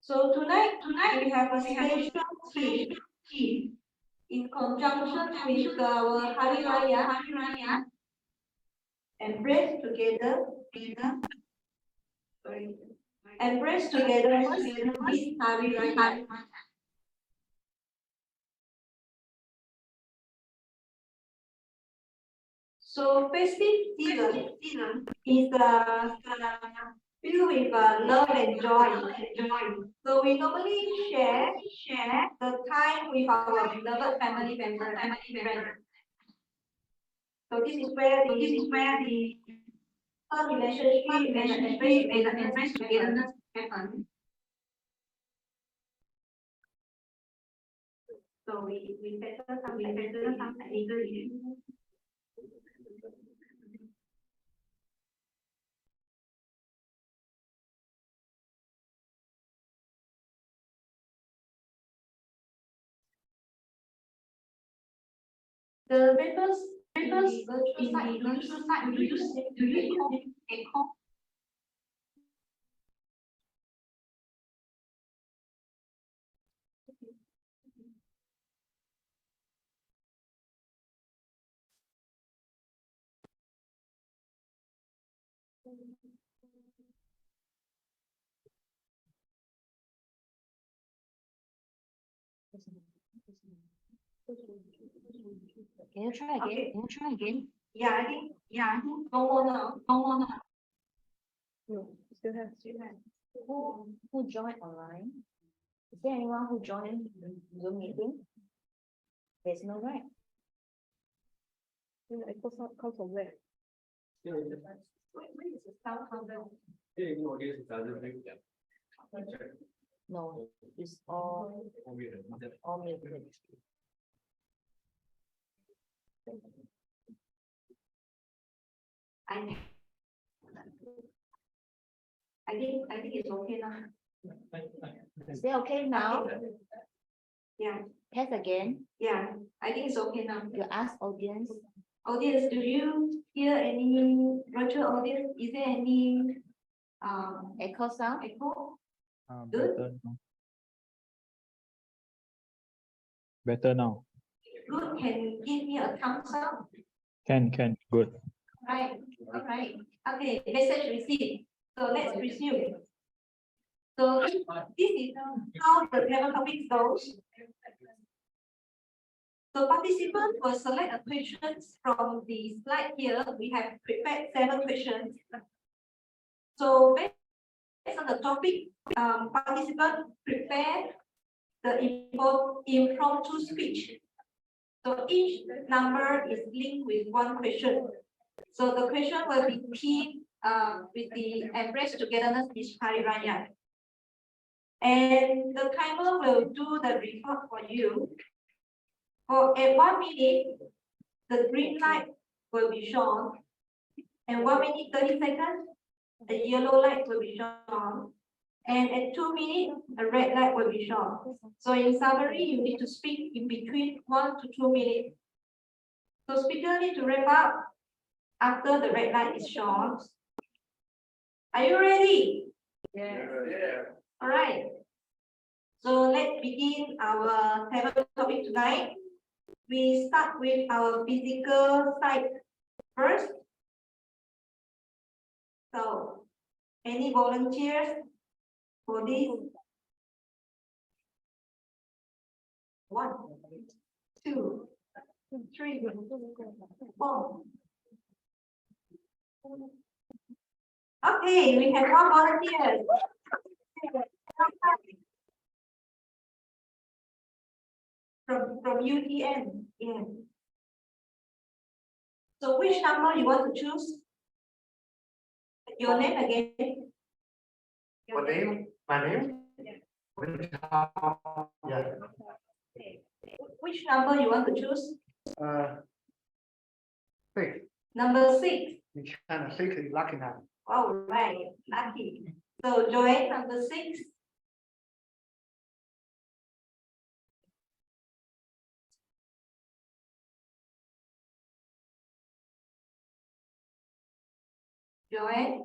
So tonight we have a special theme in conjunction with our Hari Raya. Embrace together. Embrace together this Hari Raya. So festive season is filled with love and joy. So we normally share the time with our beloved family members and friends. So this is where the relationship and the embrace togetherness happen. So we better some later. The members in the virtual site, do you use echo? Can you try again? Okay. Can you try again? Yeah, I think no more now, no more now. Still have. Who joined online? Is there anyone who joined Zoom meeting? There's no, right? Come from where? Where is the sound come from? No, it's all muted. I think it's okay now. Is that okay now? Yeah, Test again. yeah, I think it's okay now. You ask audience. Audience, do you hear any virtual audience? Is there any Echo sound. echo? Better now. Better now. Good, can give me a thumbs up? Can, good. Right, all right. Okay, message received. So let's resume. So this is how the level topic goes. So participants will select a questions from the slide here. We have prepared 7 questions. So based on the topic, participants prepare the impromptu speech. So each number is linked with 1 question. So the question will be themed with the embrace togetherness is Hari Raya. And the timer will do the report for you. At 1 minute, the green light will be shown. And 1 minute, 30 seconds, the yellow light will be shown. And at 2 minutes, a red light will be shown. So in summary, you need to speak in between 1 to 2 minutes. So speaker need to wrap up after the red light is shown. Are you ready? Yeah. All right. So let's begin our table topic tonight. We start with our physical side first. So, any volunteers for this? 1, 2, 3, 4. Okay, we have 1 volunteer. From UTM, yeah. So which number you want to choose? Your name again? What name? My name? Yeah. Which number you want to choose? 6. Number 6. You kind of 6 is lucky now. All right, lucky. So Joanne, number 6. Joanne?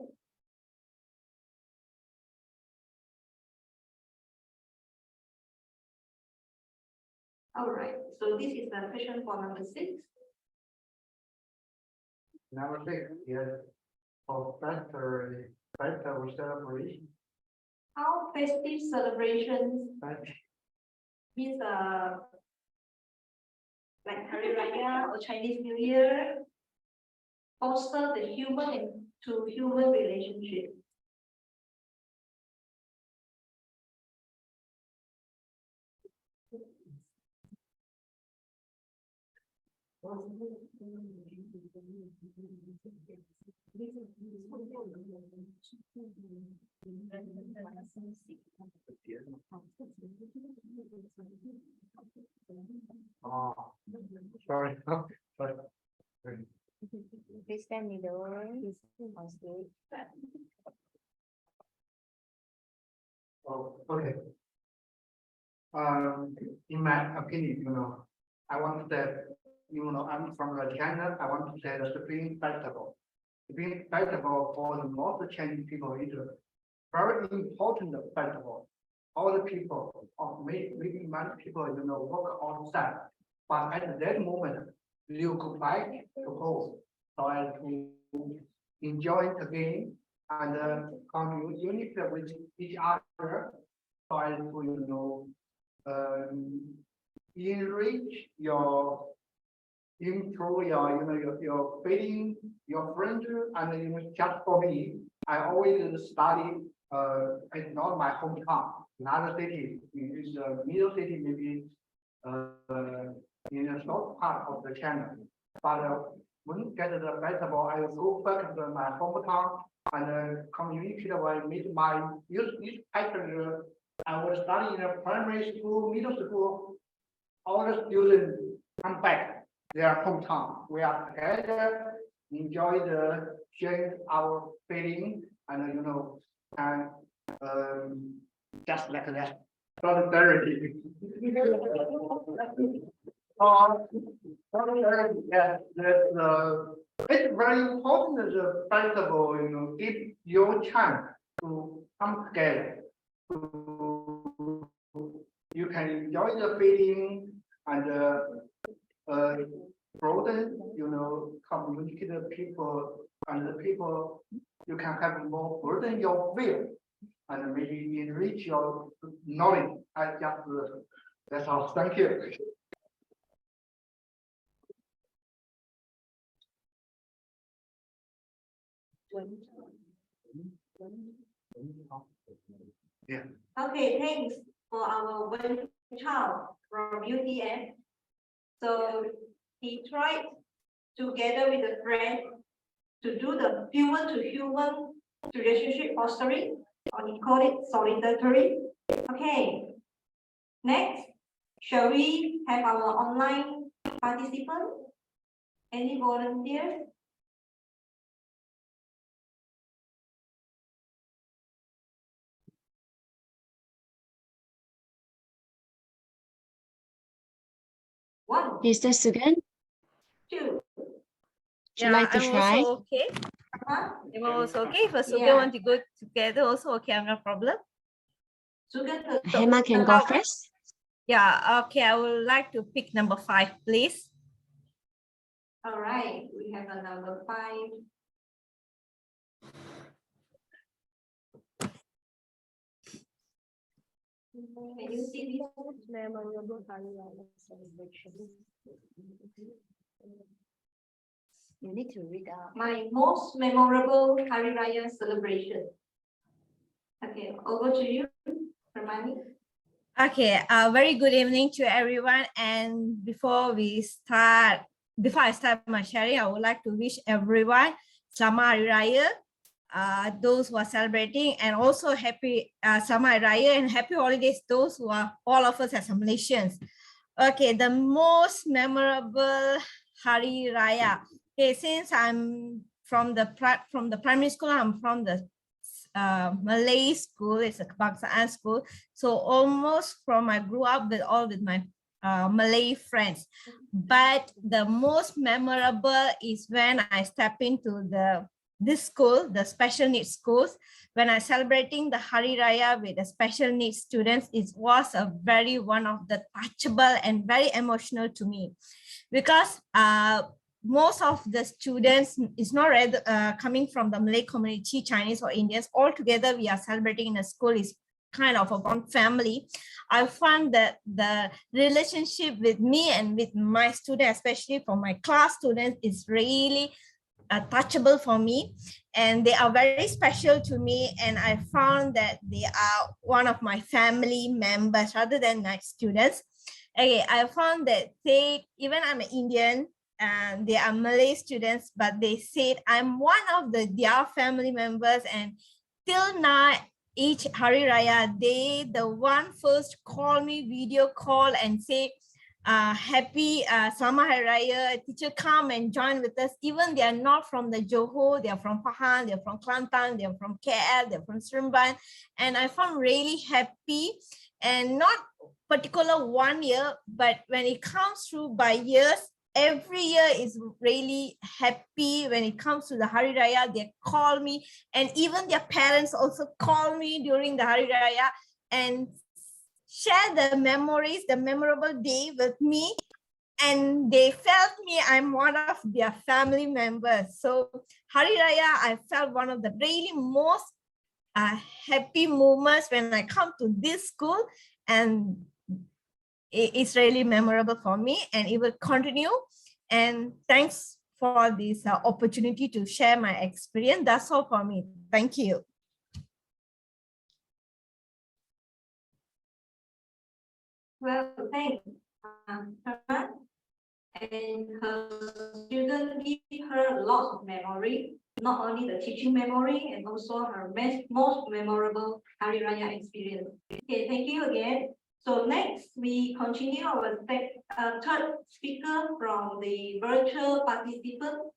All right, so this is the question for number 6. Number 6, yes. For festival celebration. How festive celebrations But means like Hari Raya or Chinese New Year foster the human to human relationship. oh, sorry. Sorry. Please stand middle on stage. Oh, okay. In my opinion, I want to say, I'm from China. I want to say the Spring Festival. Spring Festival for the most Chinese people is a very important festival. All the people, or maybe many people, work outside. But at that moment, you go back to home. So as to enjoy the game and communicate with each other, try to enrich your improve your feeling, your friends, and just for me, I always study. It's not my hometown, another city. It's a middle city, maybe in a short part of the channel. But when get the festival, I go back to my hometown and communicate with my youth actor. I was studying in a primary school, middle school. All the students come back their hometown. We are together, enjoy the sharing our feeling, and and just like that. Solidarity. Solidarity, yeah, it's very important as a festival, give your chance to come together. You can enjoy the feeling and broaden, communicate the people and the people. You can have more burden your will and maybe enrich your knowledge. That's all. Thank you. Yeah. Okay, thanks for our one Chao from UTM. So he tried together with a friend to do the human to human relationship fostering, or he called it solidarity. Okay. Next, shall we have our online participant? Any volunteers? One, Is this again? two. Would you like to try? Also okay. It was okay. If Suga want to go together, also okay, no problem. Hema can go first. Yeah, okay. I would like to pick number 5, please. All right, we have a number 5. Can you see this memorable Raya celebration? You need to read out. My most memorable Hari Raya celebration. Okay, over to you, Ramani. Okay, very good evening to everyone. And before I start my sharing, I would like to wish everyone Selamat Hari Raya. Those who are celebrating, and also happy Selamat Hari Raya and happy holidays. Those who are all of us as Malaysians. Okay, the most memorable Hari Raya. Okay, since I'm from the primary school, I'm from the Malay school. It's a Kebangsaan school. So almost I grew up with my Malay friends. But the most memorable is when I step into this school, the special needs schools, when I celebrating the Hari Raya with the special needs students. It was one of the touchable and very emotional to me, because most of the students is not coming from the Malay community, Chinese or Indians. All together, we are celebrating in a school is kind of a one family. I found that the relationship with me and with my students, especially for my class students, is really touchable for me, and they are very special to me. And I found that they are one of my family members rather than my students. Okay, I found that even I'm an Indian and they are Malay students, but they said I'm one of their family members. And till now, each Hari Raya, they the one first call me, video call, and say, happy Selamat Hari Raya, teacher, come and join with us. Even they are not from the Johor, they are from Pahang, they are from Kelantan, they are from KL, they are from Seremban. And I found really happy, and not particular 1 year, but when it comes through by years, every year is really happy. When it comes to the Hari Raya, they call me, and even their parents also call me during the Hari Raya and share the memories, the memorable day with me. and they felt me, I'm one of their family members. So Hari Raya, I felt one of the really most happy moments when I come to this school, and it's really memorable for me, and it will continue. And thanks for this opportunity to share my experience. That's all for me. Thank you. Well, thanks. And her student give her lots of memory, not only the teaching memory and also her most memorable Hari Raya experience. Okay, thank you again. So next, we continue our third speaker from the virtual participant.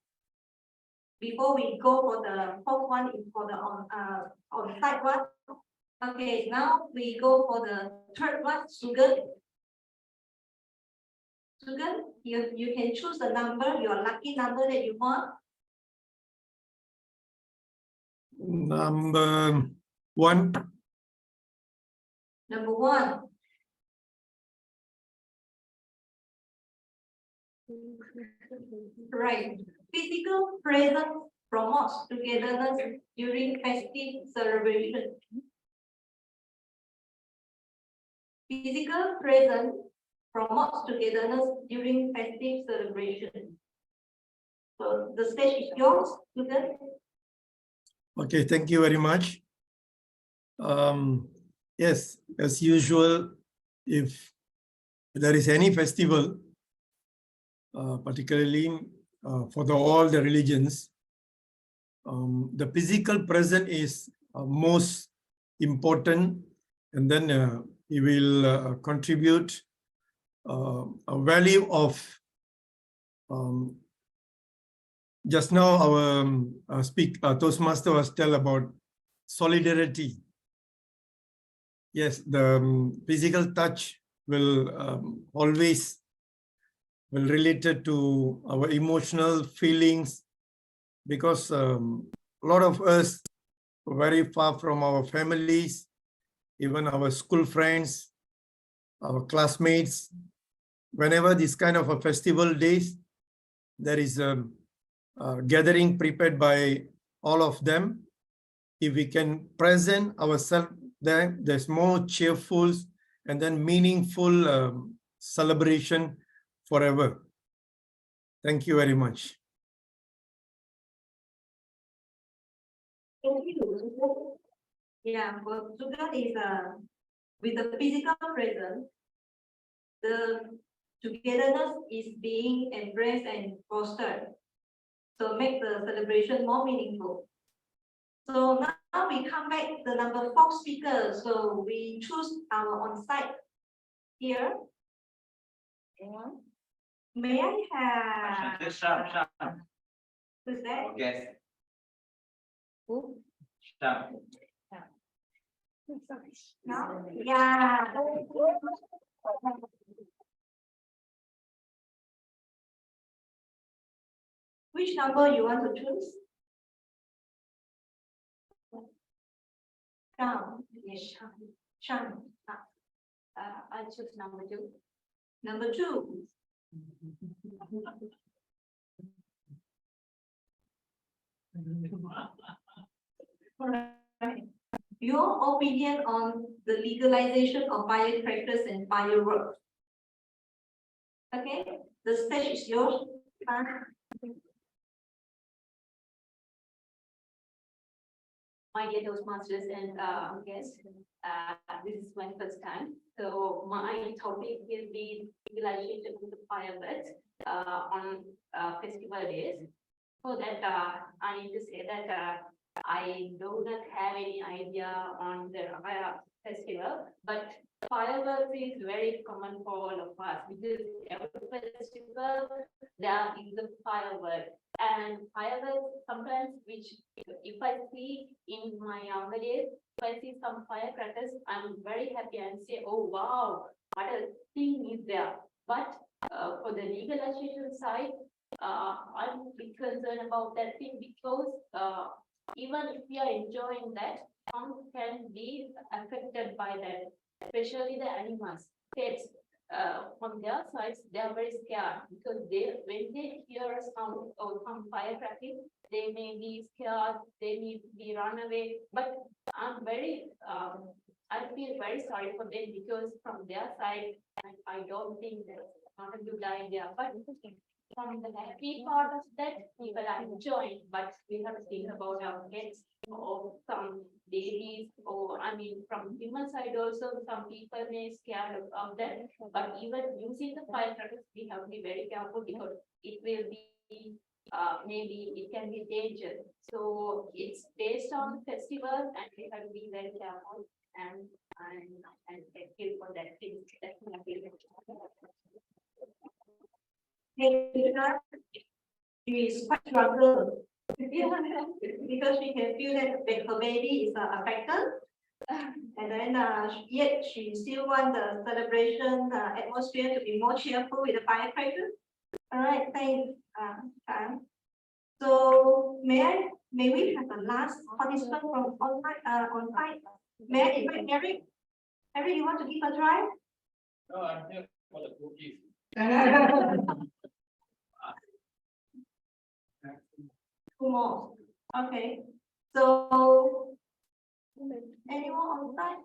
Before we go for the fourth one, is for the on-site one. Okay, now we go for the third one, Sugan. Sugan, you can choose the number, your lucky number that you want. Number 1. Number 1. Right. Physical presence promotes togetherness during festive celebration. Physical presence promotes togetherness during festive celebration. So the stage is yours, student. Okay, thank you very much. Yes, as usual, if there is any festival, particularly for all the religions, the physical presence is most important, and then it will contribute a value of just now our Toastmaster was tell about solidarity. Yes, the physical touch will always related to our emotional feelings, because a lot of us are very far from our families, even our school friends, our classmates. Whenever this kind of a festival days, there is a gathering prepared by all of them. If we can present ourselves there, there's more cheerful and then meaningful celebration forever. Thank you very much. Thank you. Yeah, for Sugan is with the physical presence, the togetherness is being embraced and fostered. So make the celebration more meaningful. So now we come back to the number 4 speaker. So we choose our on-site here. May I have? Sharp. Who's that? Yes. Who? Sharp. No? Yeah. Which number you want to choose? Chao. Yes, Chao. I choose number 2. Number 2. All right. Your opinion on the legalization of firecrackers and fireworks. Okay, the stage is yours. My dear Toastmasters and guests, this is my first time. So my topic will be legalization of the fireworks on festival days. So that I need to say that I do not have any idea on the festival, but fireworks is very common for all of us, because every festival there is a firework. And fireworks sometimes, which if I see in my younger days, if I see some firecrackers, I'm very happy and say, oh wow, what a thing is there. But for the legalization side, I'm a bit concerned about that thing, because even if we are enjoying that, some can be affected by that, especially the animals, pets. from their sides, they are very scared because when they hear a sound or some firecrackers, they may be scared, they need to be run away. But I'm I feel very sorry for them because from their side, I don't think that's not a good idea. But from the happy part of that, people are enjoying, but we have to think about our kids or some babies, or from human side also, some people may scare of that. But even using the firecrackers, we have to be very careful because it will be maybe it can be dangerous. So it's based on the festival, and we have to be very careful and thank you for that. She is quite struggle because she can feel that her baby is affected, and then yet she still want the celebration atmosphere to be more cheerful with the firecrackers. All right, thanks. So may we have the last participant from online on site? May I invite Eric? Eric, you want to give a try? No, I'm here for the cookies. Two more. Okay. So anyone on site?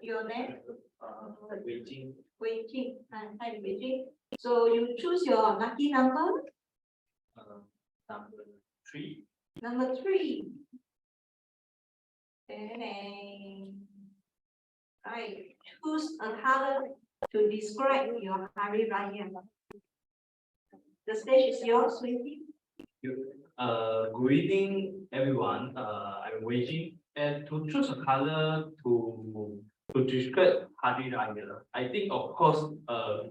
Your name? Waiting. Hi, Waiting. So you choose your lucky number? Number 3. Number 3. Right. Choose a color to describe your Hari Raya. The stage is yours, sweetie. Good evening, everyone. I'm waiting and to choose a color to describe Hari Raya. I think, of course,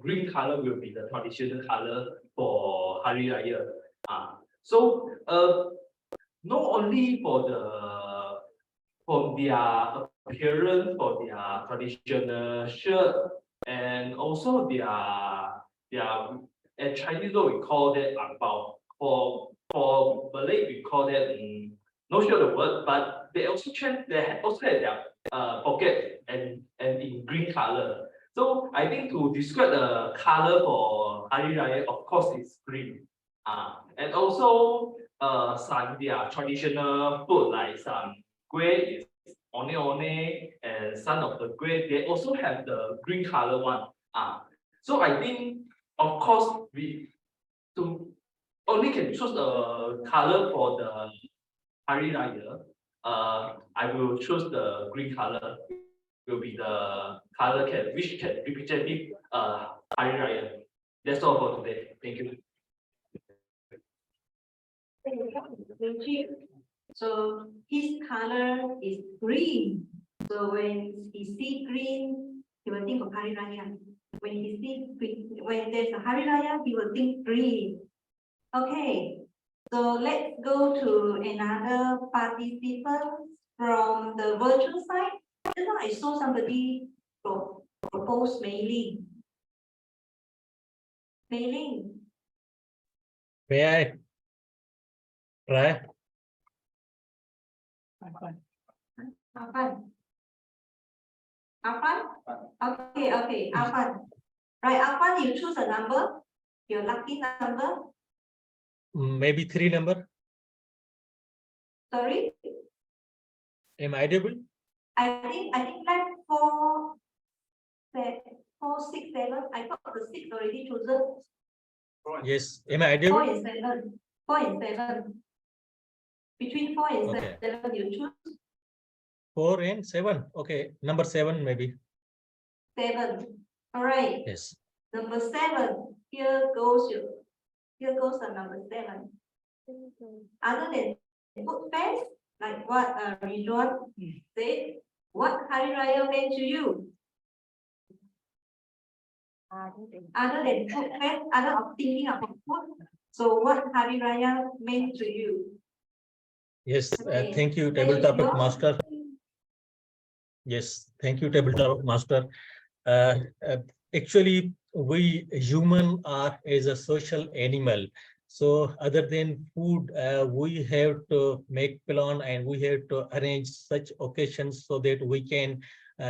green color will be the traditional color for Hari Raya. So not only for their appearance, for their traditional shirt, and also their in Chinese we call that angbao. For Malay we call that not sure the word, but they also have their pocket and in green color. So I think to describe the color for Hari Raya, of course, it's green. And also some their traditional food like some kueh is one, and some of the kueh they also have the green color one. So I think, of course, we only can choose a color for the Hari Raya. I will choose the green color. Will be the color which can represent Hari Raya. That's all for today. Thank you. So his color is green. So when he see green, he will think of Hari Raya. When he see green, when there's a Hari Raya, he will think green. Okay. So let's go to another participant from the virtual side. Just now I saw somebody propose mailing. Mailing. May I try? Afan? Okay, Afan. Right, Afan, you choose a number, your lucky number. Maybe 3 number. Sorry? Am I audible? I think like 4, 6, 7. I thought the 6 already chosen. Yes. Am I audible? 4 and 7. 4 and 7. Between 4 and Okay. 7, you choose 4 and 7. Okay. Number 7 maybe. 7. All right. Yes. Number 7. Here goes the number 7. Other than food fest, like what Ridhwan said, what Hari Raya meant to you? Other than food fest, other of thinking about food. So what Hari Raya meant to you? Yes. Okay. Thank you, Thank you, tabletop yours. master. Yes. Thank you, tabletop master. Actually, we human are as a social animal. So other than food, we have to make plan and we have to arrange such occasions so that we can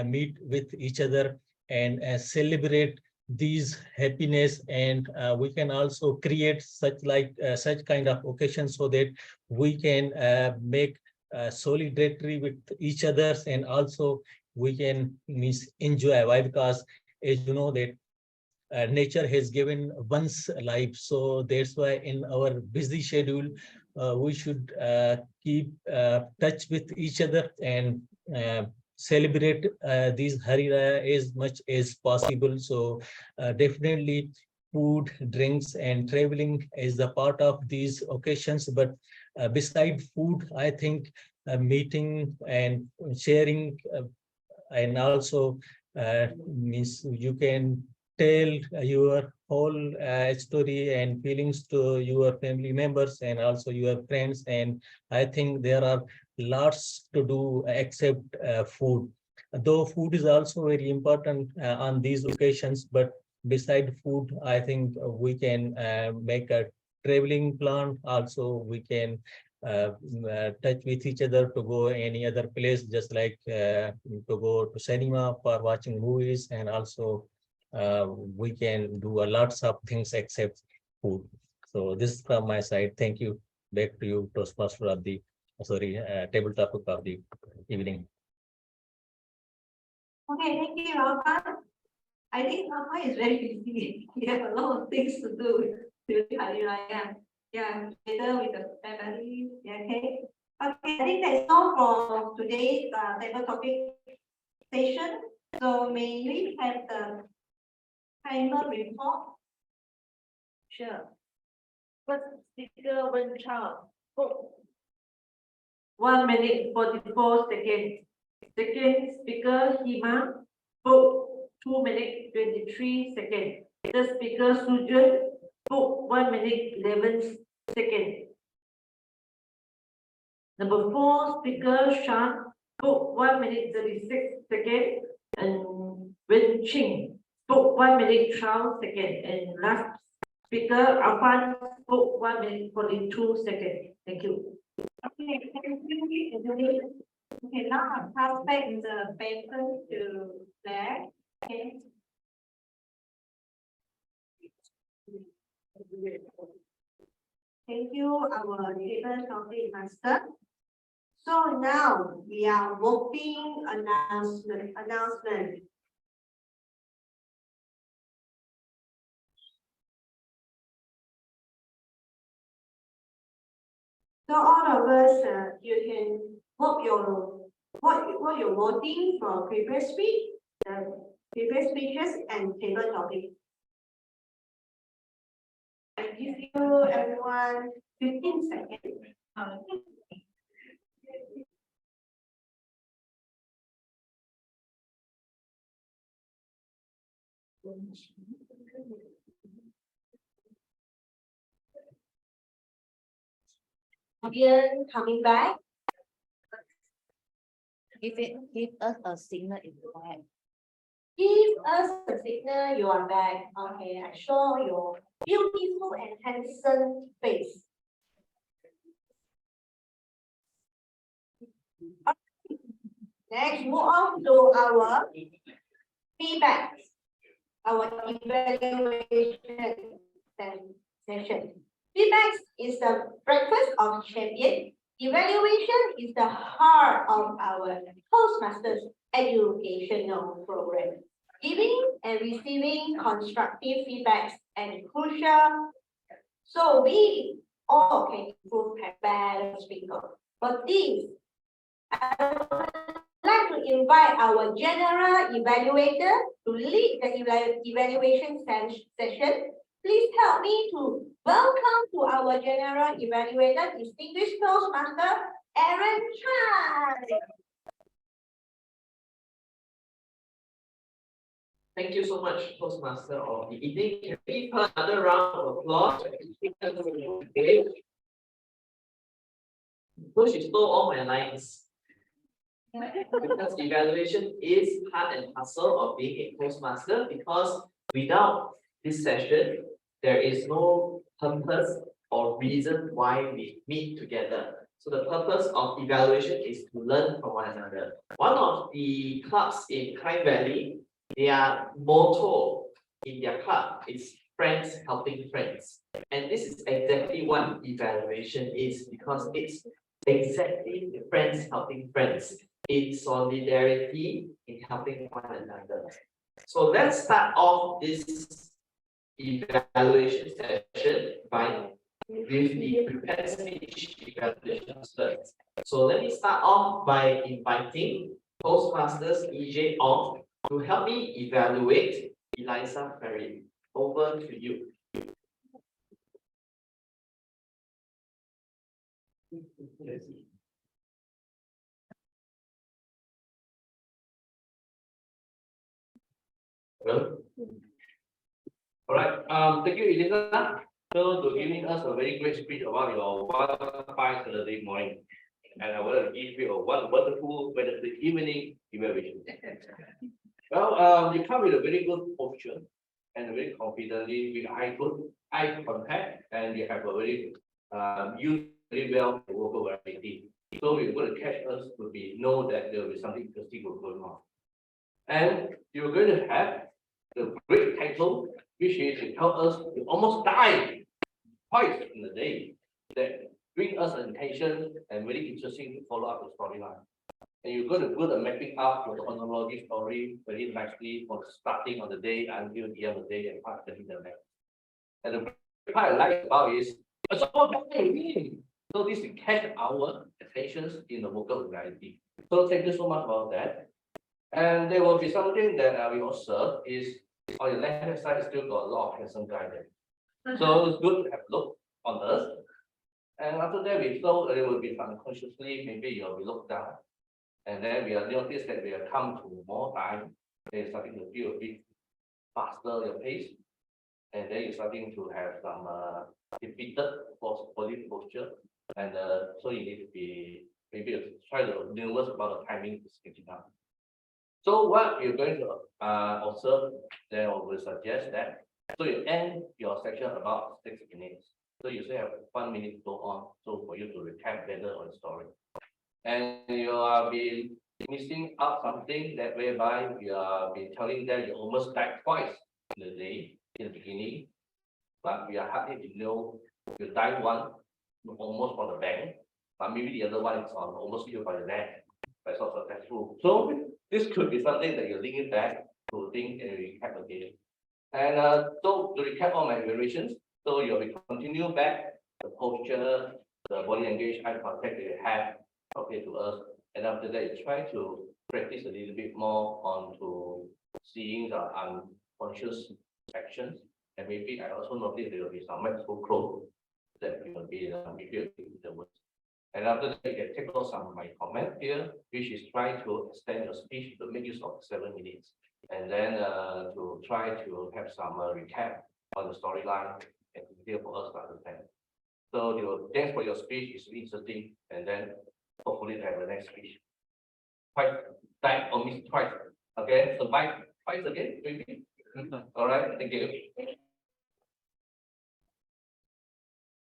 meet with each other and celebrate these happiness, and we can also create such kind of occasions so that we can make solidarity with each others, and also we can enjoy. Why? Because as you know that nature has given one's life, so that's why in our busy schedule we should keep touch with each other and celebrate these Hari Raya as much as possible. So definitely food, drinks and traveling is the part of these occasions. But beside food, I think meeting and sharing and also means you can tell your whole story and feelings to your family members and also your friends. And I think there are lots to do except food, though food is also very important on these occasions. But beside food, I think we can make a traveling plan. Also we can touch with each other to go any other place, just like to go to cinema for watching movies, and also we can do a lots of things except food. So this is from my side. Thank you. Back to you, Toastmaster of the table topic of the evening. Okay, thank you, Alpha. I think Alpha is very busy. He has a lot of things to do during Hari Raya. Yeah, together with the family. Yeah, okay. Okay, I think that's all for today's table topic session. So may we have the timer report? Sure. First speaker, one child. 1 minute 44 seconds. Second speaker, Hima. 2 minutes 23 seconds. Third speaker, Sujan. 1 minute 11 seconds. Number 4 speaker, Shan. 1 minute 36 seconds. And Wen Ching. 1 minute 12 seconds. And last speaker, Afan. 1 minute 42 seconds. Thank you. Okay, thank you. Okay, now I'll pass back the paper to Claire. Okay. Thank you, our table topic master. So now we are voting announcement. So all of us, you can vote what you're voting for previous week, the previous speeches and table topic. I give you everyone 15 seconds. Again, coming back. Give us a signal if you want. Give us a signal you are back. Okay, I show your beautiful and handsome face. Next, move on to our feedback, our evaluation session. Feedback is the breakfast of champion. Evaluation is the heart of our Toastmasters educational program. Giving and receiving constructive feedbacks and crucial, so we all can improve and better speaker. For this, I would like to invite our general evaluator to lead the evaluation session. Please help me to welcome to our general evaluator, distinguished Toastmaster Aaron Chan. Thank you so much, Toastmaster of the evening. Can we give her another round of applause? Okay. So she stole all my lines. Because evaluation is part and parcel of being a Toastmaster, because Without this session, there is no purpose or reason why we meet together. So the purpose of evaluation is to learn from one another. One of the clubs in Krai Valley, their motto in their club is friends helping friends. And this is exactly what evaluation is, because it's exactly friends helping friends in solidarity, in helping one another. So let's start off this evaluation session with the prepared speech evaluation first. So let me start off by inviting Toastmasters EJ on to help me evaluate Elisa Farid. Over to you. Hello. All right. Thank you, Elisa. So to giving us a very great speech about your wonderful Saturday morning, and I want to give you a wonderful Wednesday evening evaluation. Well, you come with a very good posture and very confidently with eye contact, and you have a very use very well the vocal variety. So you're going to catch us to know that there will be something interesting going on, and you're going to have the great title, which is to tell us you almost die twice in a day. That bring us attention and very interesting to follow up the storyline. And you're going to put a mapping up for the chronology story very nicely from starting on the day until the end of the day and part of the next. And the part I like about is it's all me. So this will catch our attentions in the vocal variety. So thank you so much about that. And there will be something that we observe is on the left hand side still got a lot of handsome guy there. So it's good to have a look on us. And after that, we thought it will be unconsciously, maybe you'll be looked down. And then we have noticed that we have come to more time. They're starting to feel a bit faster your pace. And then you're starting to have some repeated body posture. And so you need to be maybe try to nervous about the timing to sketching up. So what we're going to observe, then I will suggest that. So you end your section about 6 minutes. So you still have 1 minute to go on. So for you to recap better on the story. And you are be missing out something that whereby you are be telling them you almost died twice in the day in the beginning, but we are happy to know you died one almost from the bank, but maybe the other one is on almost killed by the net. That's not successful. So this could be something that you're linking back to think and recap again. And so to recap all my evaluations, so you'll be continue back the posture, the body language, eye contact that you have okay to us, and after that you try to practice a little bit more on to seeing the unconscious actions, and maybe I also noticed there will be some mental close that will be maybe the words. And after that you can take out some of my comment here, which is try to extend your speech to make use of 7 minutes, and then to try to have some recap on the storyline and detail for us to understand. So thanks for your speech, it's interesting, and then hopefully they have the next speech. Twice, die or miss twice. Okay, survive twice again, maybe. All right, thank you.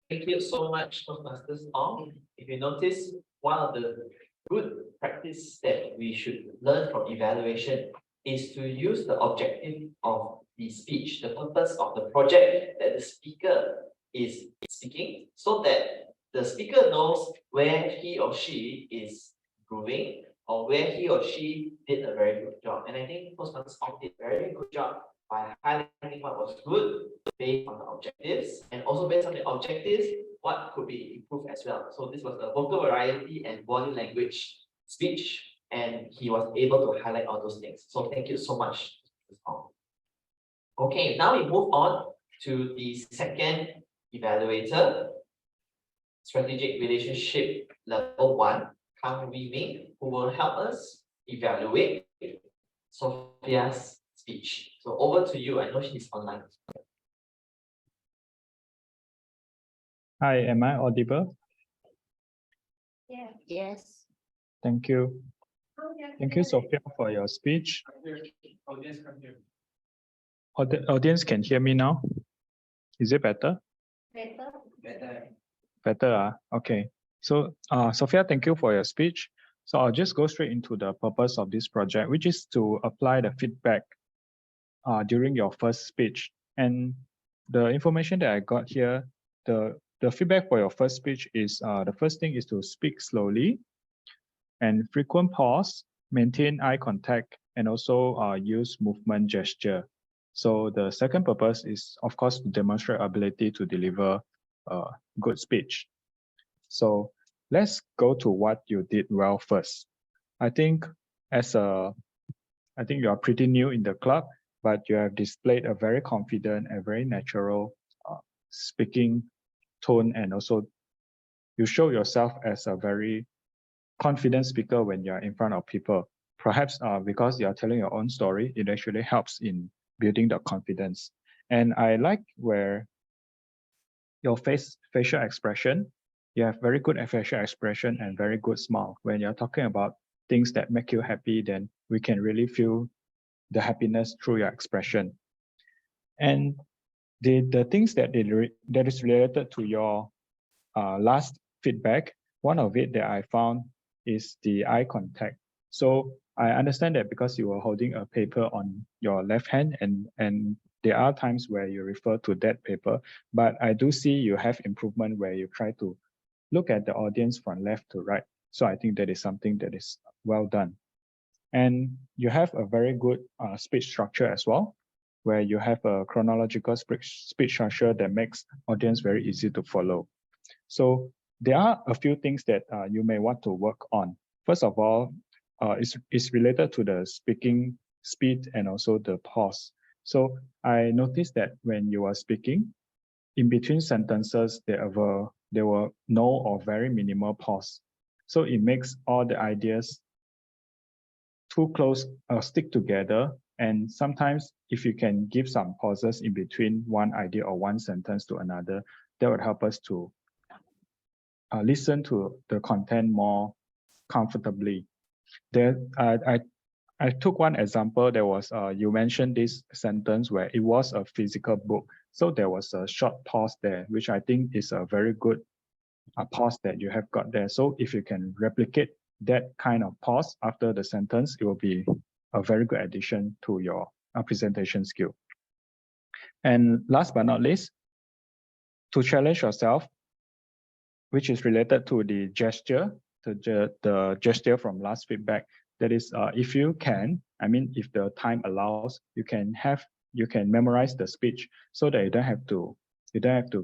Thank you so much, Toastmasters all. If you notice, one of the good practice that we should learn from evaluation is to use the objective of the speech, the purpose of the project that the speaker is speaking, so that the speaker knows where he or she is improving or where he or she did a very good job. And I think Toastmasters did a very good job by highlighting what was good based on the objectives, and also based on the objectives, what could be improved as well. So this was a vocal variety and body language speech, and he was able to highlight all those things. So thank you so much. Okay, now we move on to the second evaluator, strategic relationship level 1, Kang Wee Ming, who will help us evaluate Sophia's speech. So over to you. I know she's online. Hi, am I audible? Yes. Thank you. Thank you, Sophia, for your speech. The audience can hear me now? Is it better? Better. Better, okay. So, Sophia, thank you for your speech. So I'll just go straight into the purpose of this project, which is to apply the feedback during your first speech. And the information that I got here, the feedback for your first speech is, the first thing is to speak slowly and frequent pause, maintain eye contact, and also use movement gesture. So the second purpose is, of course, to demonstrate ability to deliver a good speech. So let's go to what you did well first. I think you are pretty new in the club, but you have displayed a very confident and very natural speaking tone, and also you show yourself as a very confident speaker when you're in front of people. Perhaps because you're telling your own story, it actually helps in building the confidence. And I like where your facial expression, you have very good facial expression and very good smile. When you're talking about things that make you happy, then we can really feel the happiness through your expression. And the things that is related to your last feedback, one of it that I found is the eye contact. So I understand that because you were holding a paper on your left hand, and there are times where you refer to that paper, but I do see you have improvement where you try to look at the audience from left to right. So I think that is something that is well done. And you have a very good speech structure as well, where you have a chronological speech structure that makes audience very easy to follow. So there are a few things that you may want to work on. First of all, it's related to the speaking speed and also the pause. So I noticed that when you are speaking, in between sentences, there were no or very minimal pause. So it makes all the ideas too close or stick together. And sometimes if you can give some pauses in between one idea or one sentence to another, that would help us to listen to the content more comfortably. There, I took one example. There was, you mentioned this sentence where it was a physical book. So there was a short pause there, which I think is a very good pause that you have got there. So if you can replicate that kind of pause after the sentence, it will be a very good addition to your presentation skill. And last but not least, to challenge yourself, which is related to the gesture, the gesture from last feedback. That is, if you can, I mean, if the time allows, you can memorize the speech so that you don't have to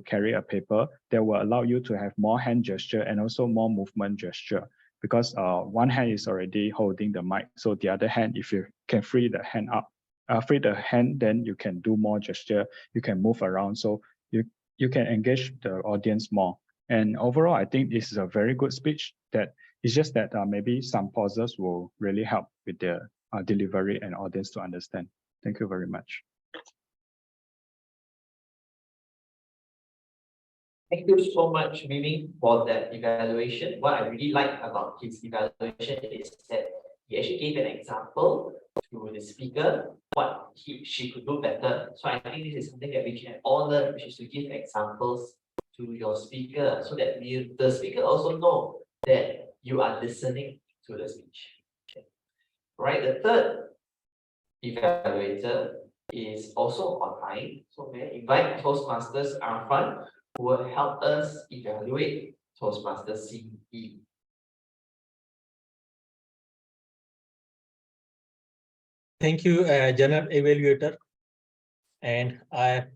carry a paper. That will allow you to have more hand gesture and also more movement gesture, because one hand is already holding the mic. So the other hand, if you can free the hand up, then you can do more gesture. You can move around, so you can engage the audience more. And overall, I think this is a very good speech. That it's just that maybe some pauses will really help with the delivery and audience to understand. Thank you very much. Thank you so much, Mimi, for that evaluation. What I really like about his evaluation is that he actually gave an example to the speaker, what she could do better. So I think this is something that we can all learn, which is to give examples to your speaker, so that the speaker also know that you are listening to the speech. Okay. Right, the third evaluator is also online. So may I invite Toastmasters Arfan, who will help us evaluate Toastmasters CE. Thank you, General Evaluator. And am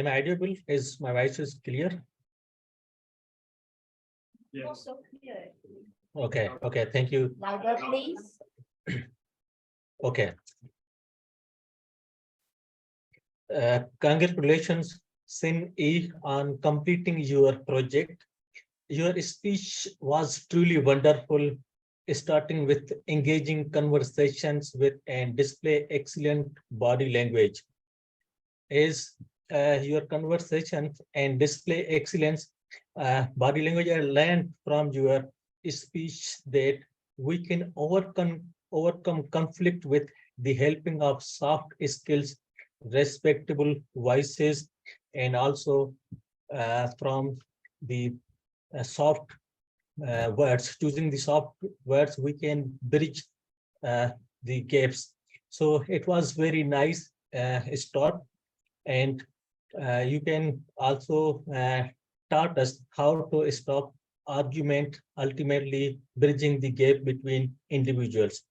I audible? Is my voice is clear? Yes. Also clear. Okay, thank you. Louder, please. Okay. Congratulations, Sin E, on completing your project. Your speech was truly wonderful, starting with engaging conversations with and display excellent body language. As your conversations and display excellence body language, I learned from your speech that we can overcome conflict with the helping of soft skills respectable voices, and also from the soft words, choosing the soft words, we can bridge the gaps. So it was very nice start, and you can also taught us how to stop argument, ultimately bridging the gap between individuals.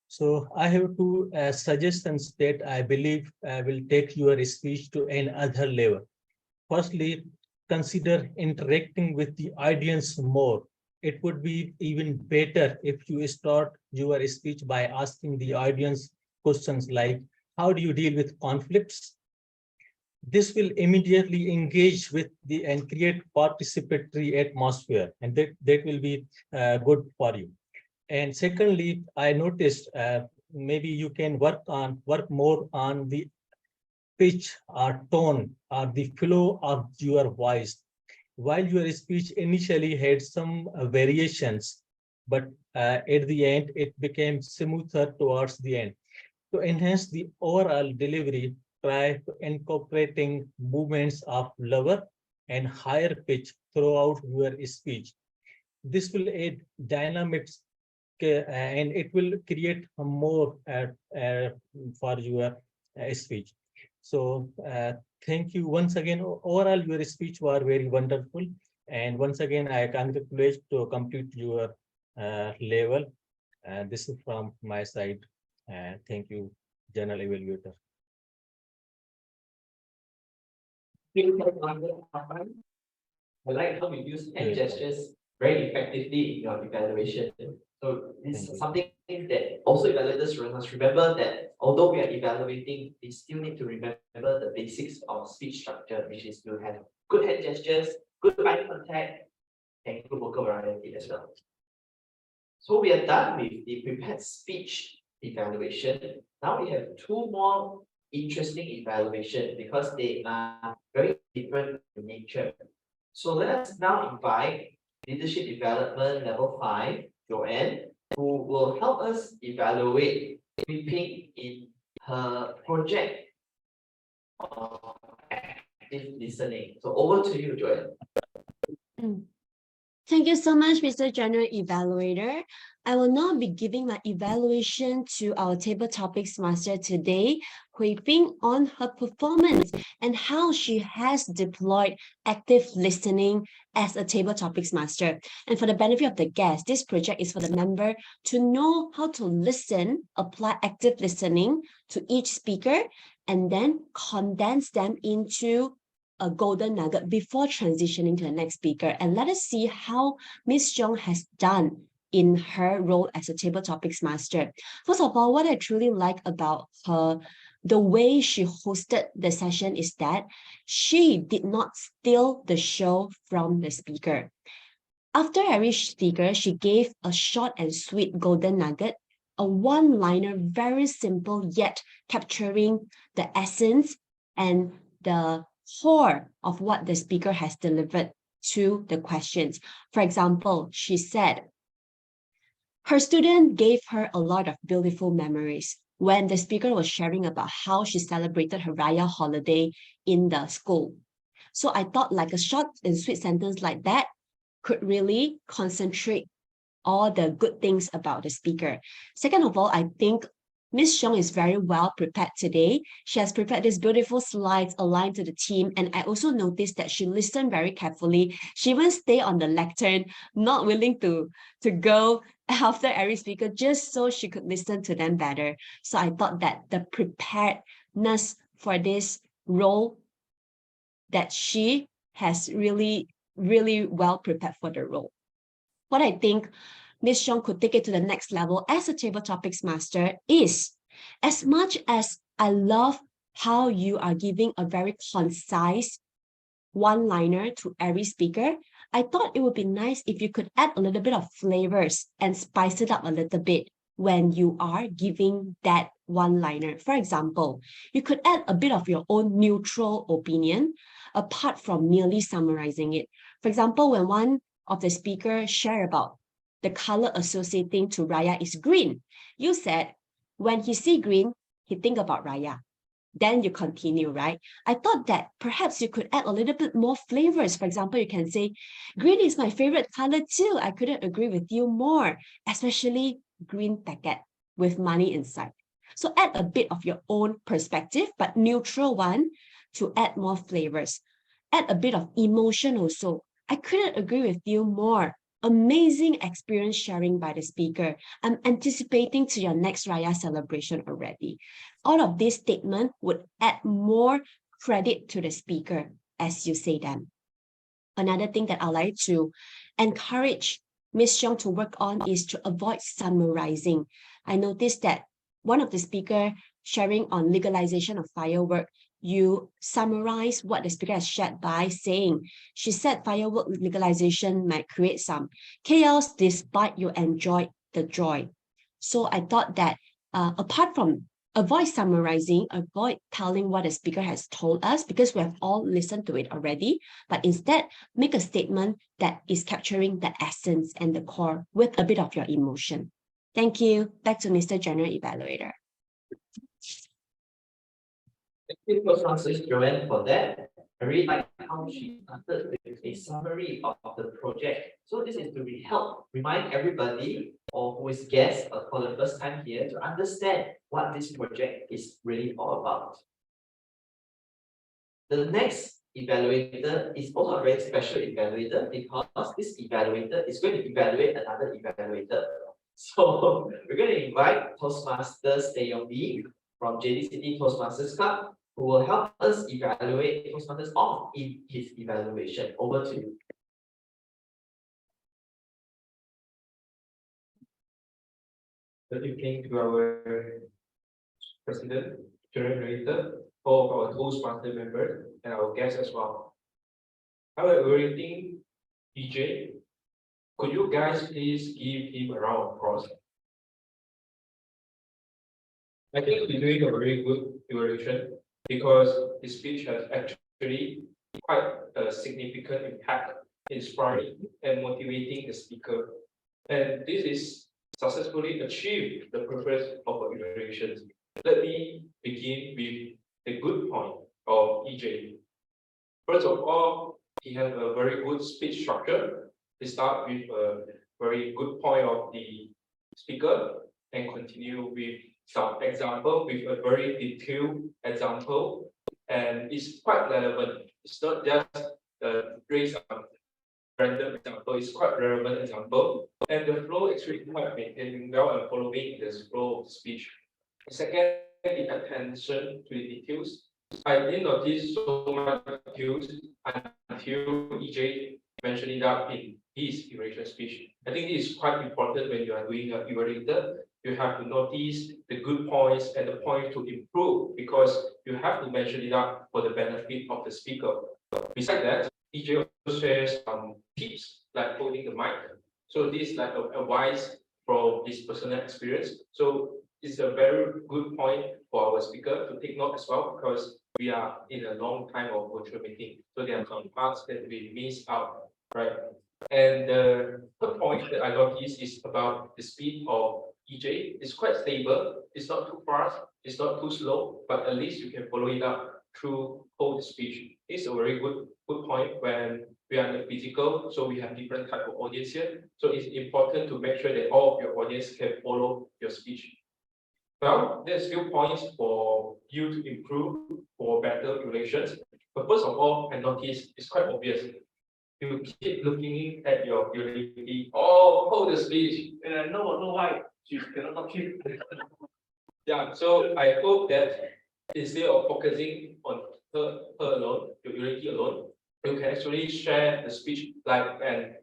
So I have two suggestions that I believe will take your speech to another level. Firstly, consider interacting with the audience more. It would be even better if you start your speech by asking the audience questions like, how do you deal with conflicts? This will immediately engage with the and create participatory atmosphere, and that will be good for you. And secondly, I noticed maybe you can work more on the pitch or tone or the flow of your voice. While your speech initially had some variations, but at the end it became smoother towards the end. To enhance the overall delivery, try incorporating movements of lower and higher pitch throughout your speech. This will add dynamics and it will create a more for your speech. So thank you once again. Overall, your speech was very wonderful. And once again, I congratulate to complete your level. This is from my side. Thank you, General Evaluator. I like how you use hand gestures very effectively in your evaluation. So this is something that also evaluators must remember, that although we are evaluating, we still need to remember the basics of speech structure, which is to have good hand gestures, good eye contact, and good vocal variety as well. So we are done with the prepared speech evaluation. Now we have two more interesting evaluations because they are very different in nature. So let us now invite Leadership Development Level 5, Joanne, who will help us evaluate Ping in her project of active listening. So over to you, Joanne. Thank you so much, Mr. General Evaluator. I will now be giving my evaluation to our table topics master today, Hui Ping, on her performance and how she has deployed active listening as a table topics master. And for the benefit of the guests, this project is for the member to know how to listen, apply active listening to each speaker, and then condense them into a golden nugget before transitioning to the next speaker. And let us see how Ms. Zhong has done in her role as a table topics master. First of all, what I truly like about her, the way she hosted the session, is that she did not steal the show from the speaker. After every speaker, she gave a short and sweet golden nugget, a one-liner, very simple, yet capturing the essence and the core of what the speaker has delivered to the questions. For example, she said, her student gave her a lot of beautiful memories when the speaker was sharing about how she celebrated her Raya holiday in the school. So I thought like a short and sweet sentence like that could really concentrate all the good things about the speaker. Second of all, I think Ms. Zhong is very well prepared today. She has prepared these beautiful slides aligned to the theme, and I also noticed that she listened very carefully. She even stayed on the lectern, not willing to go after every speaker, just so she could listen to them better. So I thought that the preparedness for this role, that she has really, really well prepared for the role. What I think Ms. Zhong could take it to the next level as a table topics master is, as much as I love how you are giving a very concise one-liner to every speaker, I thought it would be nice if you could add a little bit of flavors and spice it up a little bit when you are giving that one-liner. For example, you could add a bit of your own neutral opinion apart from merely summarizing it. For example, when one of the speakers share about the color associating to Raya is green, you said, when he see green, he think about Raya. then you continue, right? I thought that perhaps you could add a little bit more flavors. For example, you can say, green is my favorite color too. I couldn't agree with you more, especially green packet with money inside. So add a bit of your own perspective, but neutral one to add more flavors. Add a bit of emotion also. I couldn't agree with you more. Amazing experience sharing by the speaker. I'm anticipating to your next Raya celebration already. All of these statements would add more credit to the speaker as you say them. Another thing that I like to encourage Ms. Xiong to work on is to avoid summarizing. I noticed that one of the speaker sharing on legalization of firework, you summarize what the speaker has shared by saying, she said firework legalization might create some chaos despite you enjoy the joy. So I thought that apart from avoid summarizing, avoid telling what the speaker has told us because we have all listened to it already, but instead make a statement that is capturing the essence and the core with a bit of your emotion. Thank you. Back to Mr. General Evaluator. Thank you, Toastmasters Joanne, for that. I really like how she started with a summary of the project. So this is to help remind everybody or who is guest for the first time here to understand what this project is really all about. The next evaluator is also a very special evaluator because this evaluator is going to evaluate another evaluator. So we're going to invite Toastmasters Teh Yong Li from JD City Toastmasters Club, who will help us evaluate Toastmasters in his evaluation. Over to you. Good evening to our President, General Director, all of our Toastmaster members, and our guests as well. Our evaluating DJ, could you guys please give him a round of applause? I think he's doing a very good evaluation because his speech has actually quite a significant impact, inspiring and motivating the speaker. And this is successfully achieved the purpose of evaluations. Let me begin with the good point of EJ. First of all, he has a very good speech structure. He starts with a very good point of the speaker and continue with some example with a very detailed example, and it's quite relevant. It's not just raise a random example, it's quite relevant example, and the flow is really quite maintaining well and following the flow of speech. Second, the attention to the details. I didn't notice so much details until EJ mentioned it up in his evaluation speech. I think this is quite important when you are doing an evaluator. You have to notice the good points and the points to improve because you have to mention it up for the benefit of the speaker. Besides that, EJ also shares some tips like holding the mic. So this is like a advice from his personal experience. So it's a very good point for our speaker to take note as well because we are in a long time of virtual meeting. So there are some parts that we miss out, right? And the third point that I noticed is about the speed of EJ. It's quite stable. It's not too fast. It's not too slow, but at least you can follow it up through whole speech. It's a very good point when we are in the physical. So we have different type of audience here. So it's important to make sure that all of your audience can follow your speech. Well, there's few points for you to improve for better relations. But first of all, I noticed it's quite obvious. You keep looking at your lady hold the speech, and I know why you cannot keep. Yeah, so I hope that instead of focusing on her alone, your lady alone, you can actually share the speech like an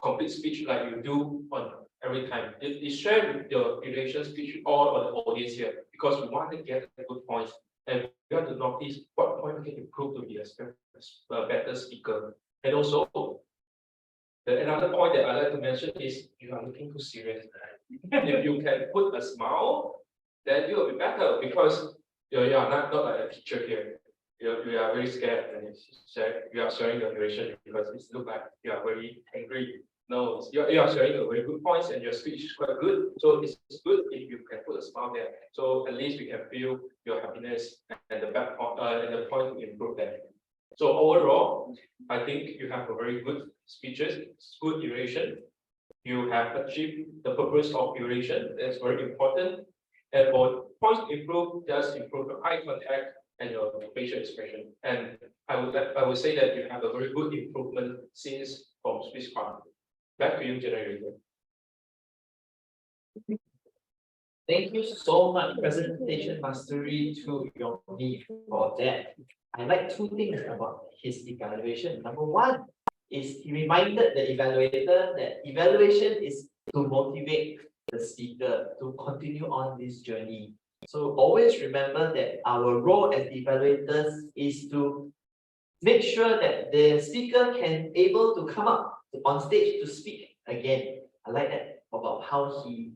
complete speech like you do on every time. You share with your relation speech all of the audience here because we want to get the good points and we have to notice what point we can improve to be a better speaker. And also, another point that I like to mention is you are looking too serious. If you can put a smile, then you will be better because you are not like a teacher here. You are very scared and you are sharing your duration because it looks like you are very angry. No, you are sharing a very good points and your speech is quite good. So it's good if you can put a smile there. So at least we can feel your happiness and the back point, and the point to improve that. So overall, I think you have a very good speeches, good duration. You have achieved the purpose of duration. That's very important. And for points to improve, just improve your eye contact and your facial expression. And I would say that you have a very good improvement since from speech part. Back to you, generator. Thank you so much, Presentation Mastery to Yong Li for that. I like two things about his evaluation. Number one is he reminded the evaluator that evaluation is to motivate the speaker to continue on this journey. So always remember that our role as evaluators is to make sure that the speaker can able to come up on stage to speak again. I like that about how he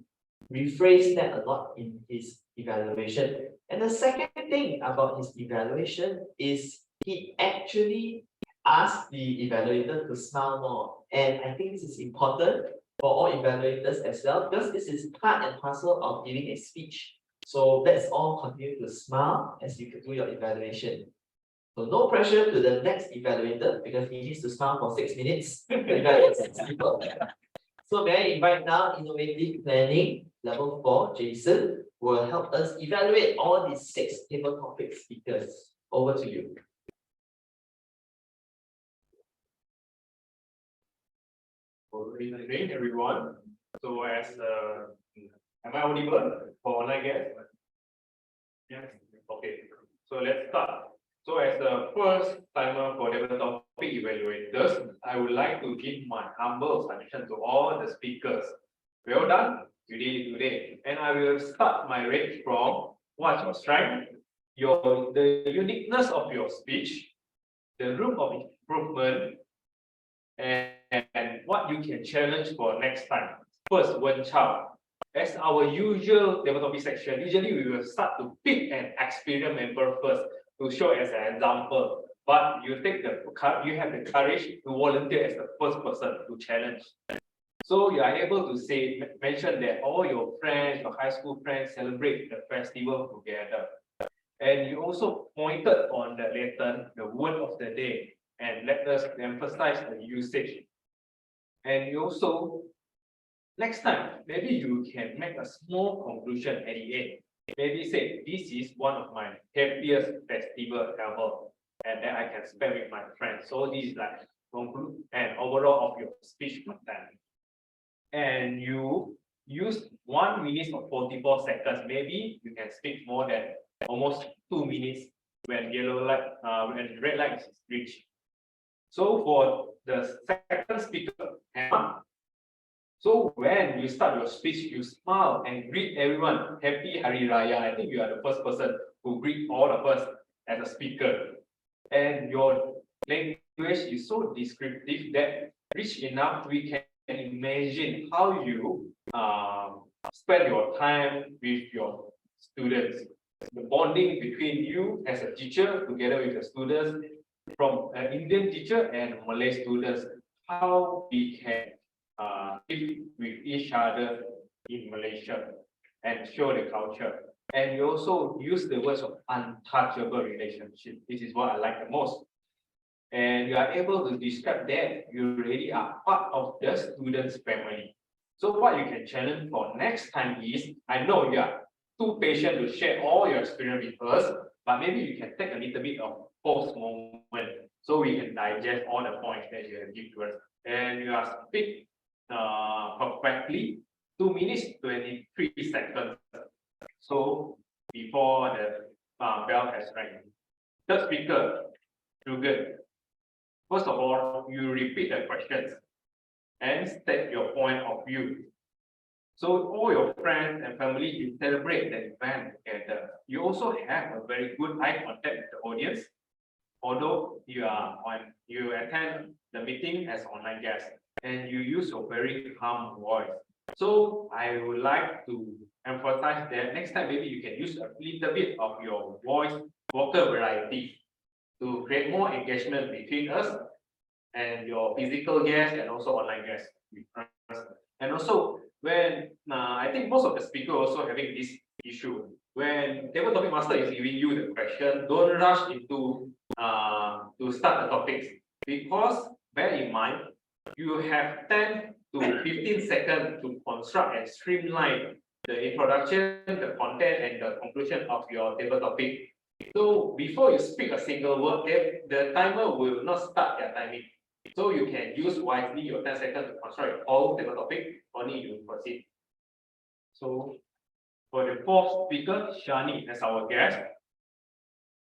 rephrased that a lot in his evaluation. And the second thing about his evaluation is he actually asked the evaluator to smile more. And I think this is important for all evaluators as well, because this is part and parcel of giving a speech. So let's all continue to smile as you do your evaluation. So no pressure to the next evaluator because he needs to smile for 6 minutes. So may I invite now Innovative Planning Level 4, Jason, will help us evaluate all these 6 table topic speakers. Over to you. Good evening, everyone. So as am I audible for online guest? Yes. Okay. So let's start. So as the first timer for table topic evaluators, I would like to give my humble submission to all the speakers. Well done. You did it today. And I will start my rate from what's your strength, the uniqueness of your speech, the room of improvement, and what you can challenge for next time. First, one Chao. As our usual table topic section, usually we will start to pick an experienced member first to show as an example. But you have the courage to volunteer as the first person to challenge. So you are able to mention that all your friends, your high school friends celebrate the festival together. And you also pointed on the Latin, the word of the day, and let us emphasize the usage. And you also, next time, maybe you can make a small conclusion at the end. Maybe say, this is one of my happiest festival ever, and then I can spend with my friends. So this is like conclude and overall of your speech content. And you use 1 minute or 44 seconds. Maybe you can speak more than almost 2 minutes when yellow light, when red light is reached. So for the second speaker, Emma. So when you start your speech, you smile and greet everyone. Happy Hari Raya. I think you are the first person who greet all of us as a speaker. And your language is so descriptive that rich enough we can imagine how you spend your time with your students. The bonding between you as a teacher together with the students, from an Indian teacher and Malay students, how we can live with each other in Malaysia and show the culture. And you also use the words of untouchable relationship. This is what I like the most. And you are able to describe that you really are part of the student's family. So what you can challenge for next time is, I know you are too patient to share all your experience with us, but maybe you can take a little bit of pause moment so we can digest all the points that you have given to us. And you are speak perfectly 2 minutes 23 seconds. So before the bell has rang. Third speaker, Rugen. First of all, you repeat the questions and state your point of view. So all your friends and family, you celebrate the event together. You also have a very good eye contact with the audience, although you attend the meeting as online guest and you use your very calm voice. So I would like to emphasize that next time maybe you can use a little bit of your vocal variety to create more engagement between us and your physical guests and also online guests. with us. And also, when I think most of the speakers also having this issue. When table topic master is giving you the question, don't rush into to start the topics, because bear in mind you have 10 to 15 seconds to construct and streamline the introduction, the content, and the conclusion of your table topic. So before you speak a single word, the timer will not start their timing. So you can use wisely your 10 seconds to construct your whole table topic, only you proceed. So for the fourth speaker, Shani, as our guest,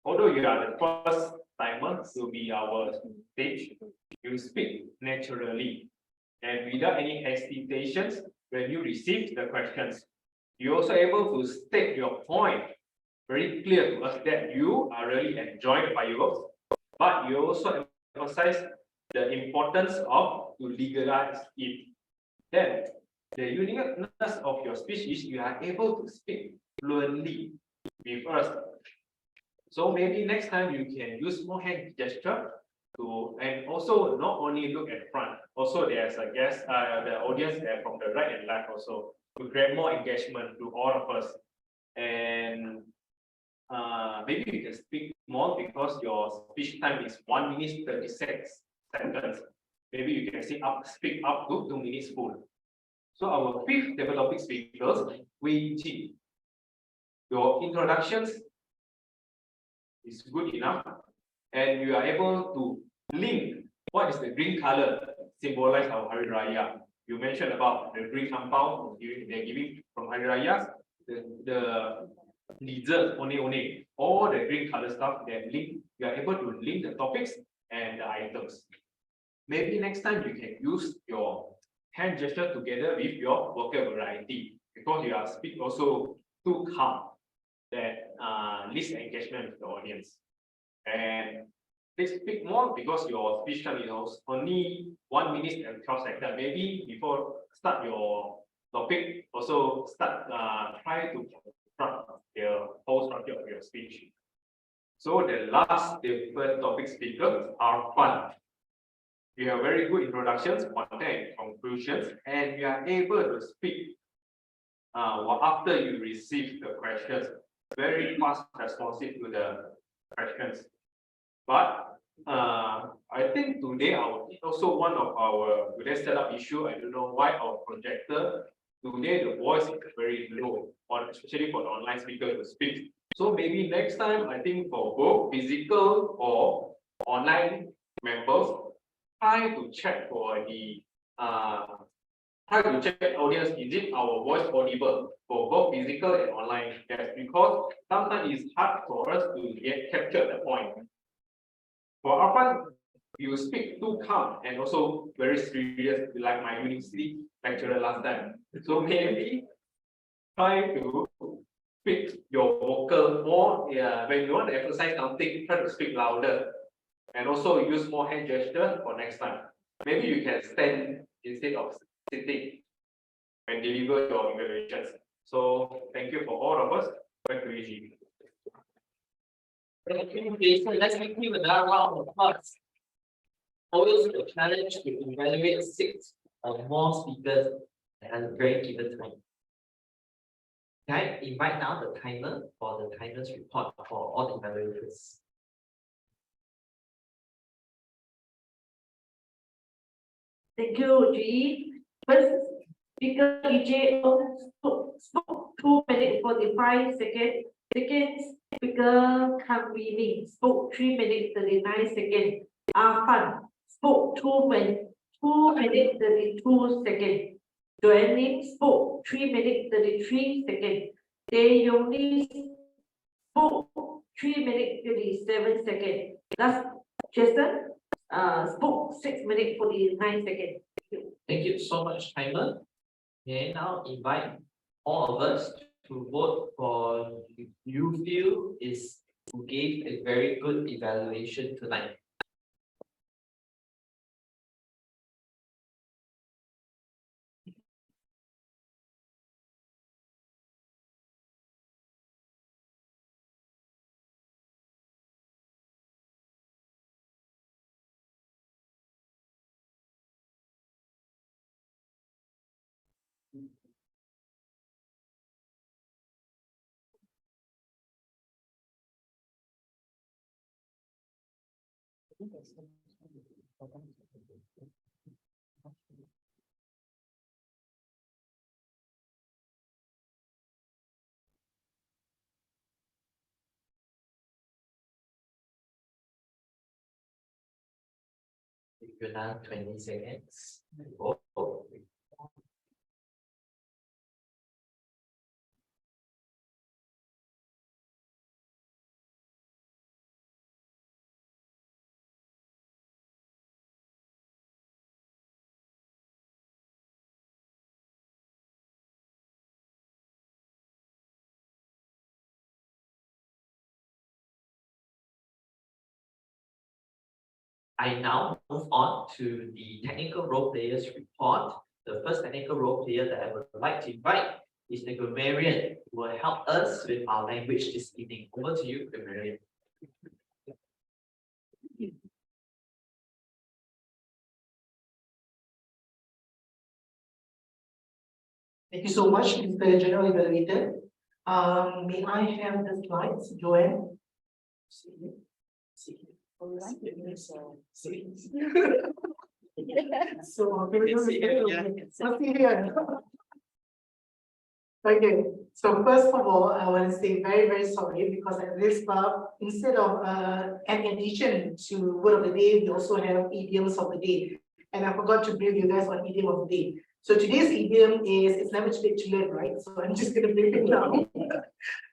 although you are the first timer to be our stage, you speak naturally and without any hesitations when you receive the questions. You're also able to state your point very clear to us that you are really enjoying fireworks, but you also emphasize the importance of to legalize it. Then the uniqueness of your speech is you are able to speak fluently with us. So maybe next time you can use more hand gesture to, and also not only look at front, also there's a guest, the audience there from the right and left also, to create more engagement to all of us. And maybe you can speak more because your speech time is 1 minute 36 seconds. Maybe you can speak up to 2 minutes full. So our fifth table topic speakers, Wei Ji. Your introductions is good enough, and you are able to link what is the green color symbolize our Hari Raya. You mentioned about the green ampao they're giving from Hari Raya, the dessert, one, all the green color stuff that link, you are able to link the topics and the items. Maybe next time you can use your hand gesture together with your vocal variety, because you are speak also too calm that least engagement with the audience. And please speak more because your speech time is only 1 minute and 12 seconds. Maybe before start your topic, also start try to construct the whole structure of your speech. So the last different topic speakers are fun. You have very good introductions, content, conclusions, and you are able to speak after you receive the questions. Very fast responsive to the questions. But I think today also one of our today's setup issue. I don't know why our projector today the voice is very low, especially for the online speaker to speak. So maybe next time, I think for both physical or online members, try to check for the audience, is it our voice audible for both physical and online? Yes, because sometimes it's hard for us to capture the point. For our part, you speak too calm and also very serious, like my university lecturer last time. So maybe try to speak your vocal more. When you want to emphasize something, try to speak louder. And also use more hand gesture for next time. Maybe you can stand instead of sitting and deliver your evaluations. So thank you for all of us. Back to you. Okay, so let's give you another round of applause. Always a challenge to evaluate 6 or more speakers at a very given time. Can I invite now the timer for the timer's report for all the evaluators? Thank you, G. First speaker EJ spoke 2 minutes 45 seconds. Second speaker Kamini spoke 3 minutes 39 seconds. Arfan spoke 2 minutes 32 seconds. Joanne spoke 3 minutes 33 seconds. Teh Yong Li spoke 3 minutes 37 seconds. Last Jason spoke 6 minutes 49 seconds. Thank you so much, timer. May I now invite all of us to vote for who you feel is who gave a very good evaluation tonight. Give you another 20 seconds. Oh. I now move on to the technical role players report. The first technical role player that I would like to invite is the grammarian who will help us with our language this evening. Over to you, grammarian. Thank you so much, Mr. General Evaluator. May I have the slides, Joanne? So, okay, so first of all, I want to say very, very sorry because at this club, instead of an addition to word of the day, we also have idioms of the day. And I forgot to brief you guys on idiom of the day. So today's idiom is, it's never too late to live, right? So I'm just going to brief it now.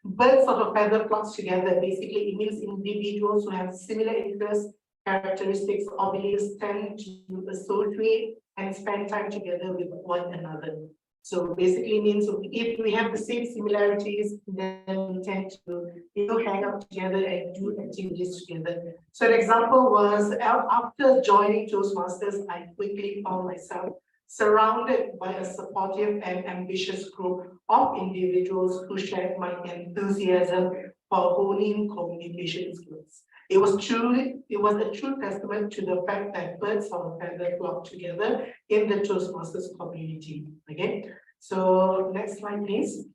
Birds of a feather flocks together. Basically, it means individuals who have similar interests, characteristics, or beliefs tend to associate and spend time together with one another. So basically means if we have the same similarities, then we tend to hang out together and do activities together. So an example was after joining Toastmasters, I quickly found myself surrounded by a supportive and ambitious group of individuals who shared my enthusiasm for honing communication skills. It was a true testament to the fact that birds of a feather flock together in the Toastmasters community. Okay, so next slide, please.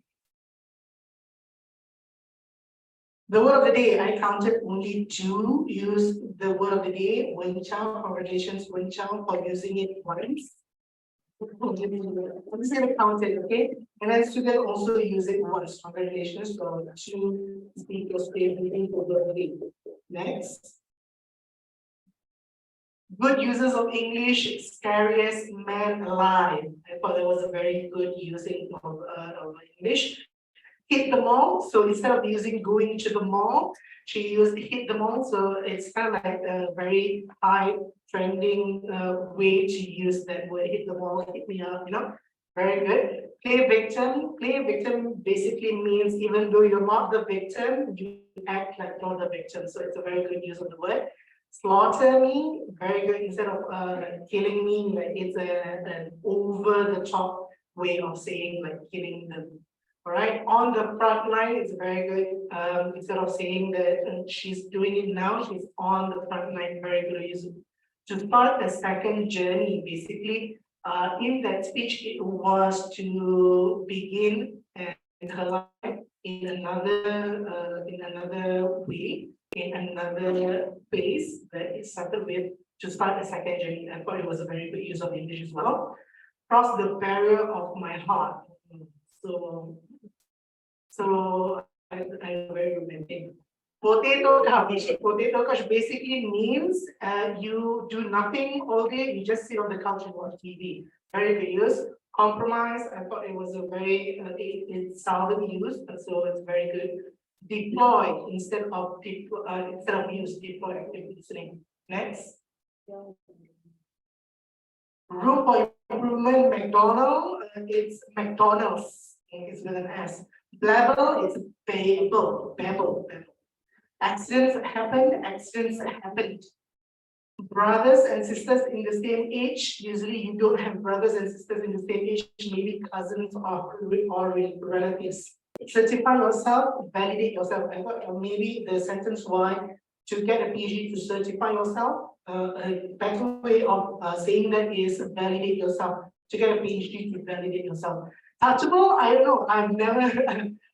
The word of the day, I counted only two use the word of the day, Wen Chao. Congratulations, Wen Chao, for using it once. I'm just going to count it, okay? And then students also use it once. Congratulations for two speakers reading the word of the day. Next. Good uses of English, scariest man alive. I thought that was a very good using of English. Hit the mall. So instead of using going to the mall, she used hit the mall. So it's kind of like a very high trending way to use that word, hit the mall, hit me up, you know. Very good. Play victim. Play victim basically means even though you're not the victim, you act like you're the victim. So it's a very good use of the word. Slaughter me, very good. Instead of killing me, like it's an over the top way of saying like killing them. All right, on the front line, it's very good. Instead of saying that she's doing it now, she's on the front line, very good use. To start the second journey, basically, in that speech, it was to begin her life in another way, in another phase that it started with to start the second journey. I thought it was a very good use of English as well. Cross the barrier of my heart. So I very romantic. Potato couch basically means you do nothing all day, you just sit on the couch and watch TV. Very good use. Compromise, I thought it was a very, it's seldom used, so it's very good. Deploy instead of use, deploy active listening. Next. Room for improvement, McDonald's, it's McDonald's, it's with an S. Blabble is babble. Accidents happened. Brothers and sisters in the same age, usually you don't have brothers and sisters in the same age, maybe cousins or relatives. Certify yourself, validate yourself. I thought maybe the sentence why to get a PG to certify yourself, a better way of saying that is validate yourself. to get a PhD to validate yourself. Touchable, I don't know, I've never,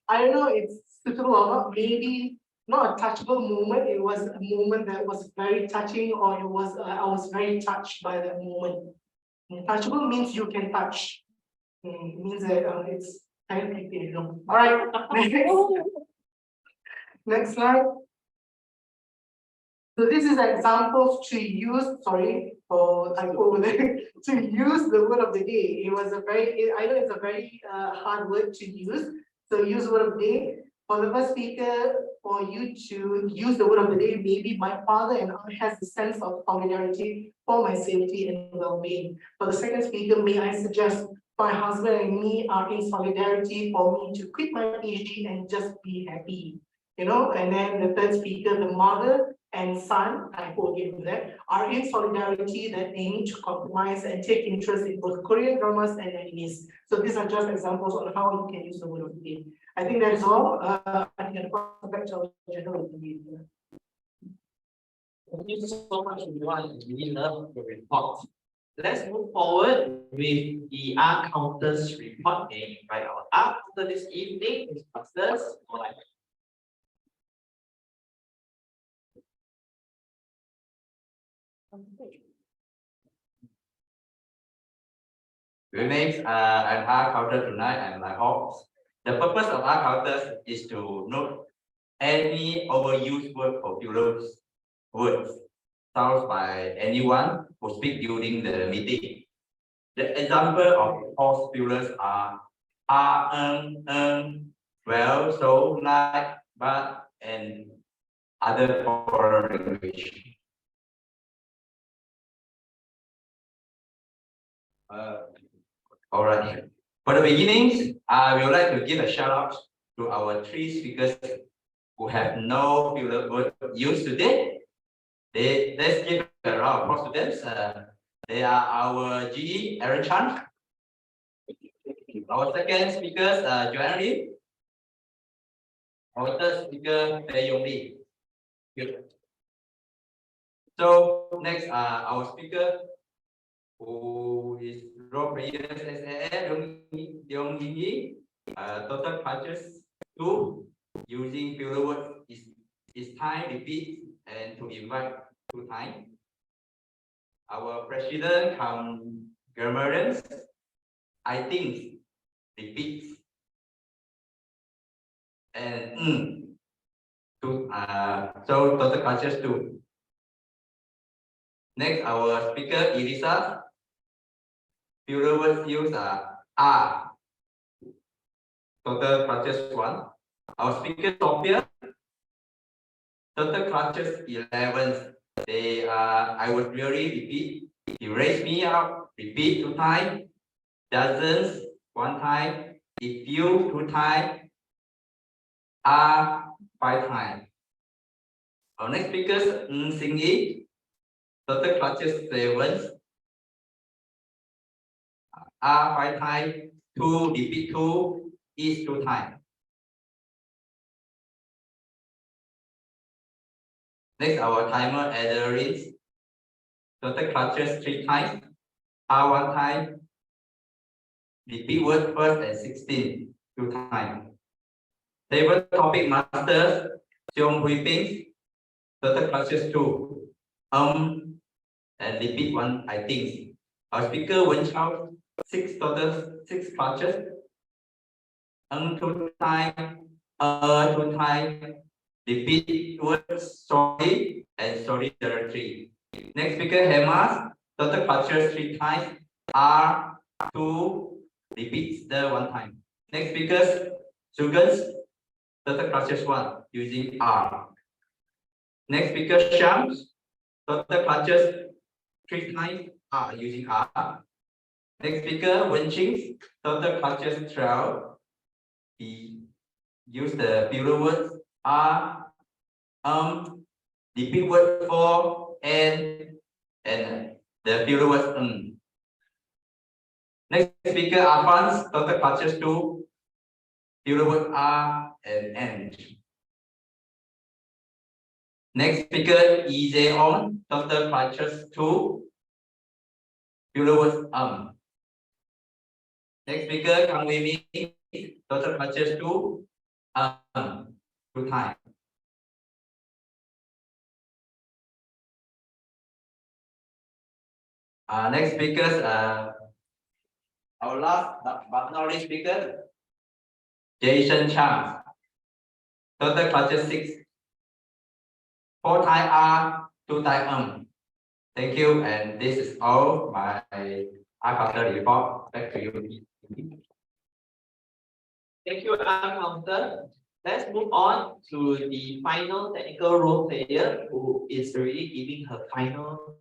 I don't know if it's suitable or not, maybe not a touchable moment, it was a moment that was very touching, or it was, I was very touched by that moment. Touchable means you can touch. It means that it's kind of creepy, you know. All right, next slide. So this is examples to use, sorry for typo there, to use the word of the day. It was a very, I know it's a very hard word to use. So use word of the day. For the first speaker, for you to use the word of the day, maybe my father and I has a sense of solidarity for my safety and well-being. For the second speaker, may I suggest my husband and me are in solidarity for me to quit my PhD and just be happy. You know, and then the third speaker, the mother and son, I quote him that, are in solidarity that they need to compromise and take interest in both Korean dramas and animes. So these are just examples on how you can use the word of the day. I think that is all. I think I'll pass back to our general. Thank you so much, everyone. We love the report. Let's move forward with the art counters report made by our art counter this evening. Ms. Masters, Remains an art counter tonight, and my hopes. The purpose of art counters is to note any overused word for fillers words sounds by anyone who speak during the meeting. The example of false fillers are well, so, like, but, and other foreign language. All right. For the beginnings, I would like to give a shout out to our three speakers who have no filler word used today. Let's give a round of applause to them. They are our GE, Aaron Chan. Our second speaker, Joanne Li. Our third speaker, Teh Yong Li. Good. So next, our speaker, who is Ridhwan Reyaz, Teh Yong Li, total punches 2, using filler words is time, repeat, and to invite 2 times. Our president, grammarians, I think, repeats, and so total punches 2. Next, our speaker, Elisa. Filler words used are total clutches 1. Our speaker, Sophia. Total clutches 11. They I would really repeat. He raised me up, repeat 2 times. Dozens 1 time. If you 2 times. 5 times. Our next speaker, Singi. Total clutches 7. 5 times, 2, repeat 2, is 2 times. Next, our timer adherence. Total clutches 3 times, 1 time. Repeat word first and 16, 2 times. Table topic masters, Cheong Hui Ping. Total clutches 2, and repeat 1, I think. Our speaker, Wen Chao. 6 clutches. 2 times, 2 times. Repeat words sorry and sorry directly. Next speaker, Hemas. Total clutches 3 times. 2 repeats the 1 time. Next speakers, Sugans. Total clutches 1 using R. Next speaker, Shams. Total clutches 3 times using R. Next speaker, Wenqing, total clutches 12. He used the filler words repeat word 4, and the filler words Next speaker, Afans, total clutches 2. Filler word and N. Next speaker, Izeon, total clutches 2. Filler words Next speaker, come with me. Total cultures to Thai. Next speakers, our last but not least speaker, Jason Chang. Total culture 6. 4 Thai R, 2 Thai Thank you, and this is all my culture report. Back to you. Thank you, Counter. Let's move on to the final technical role player who is already giving her final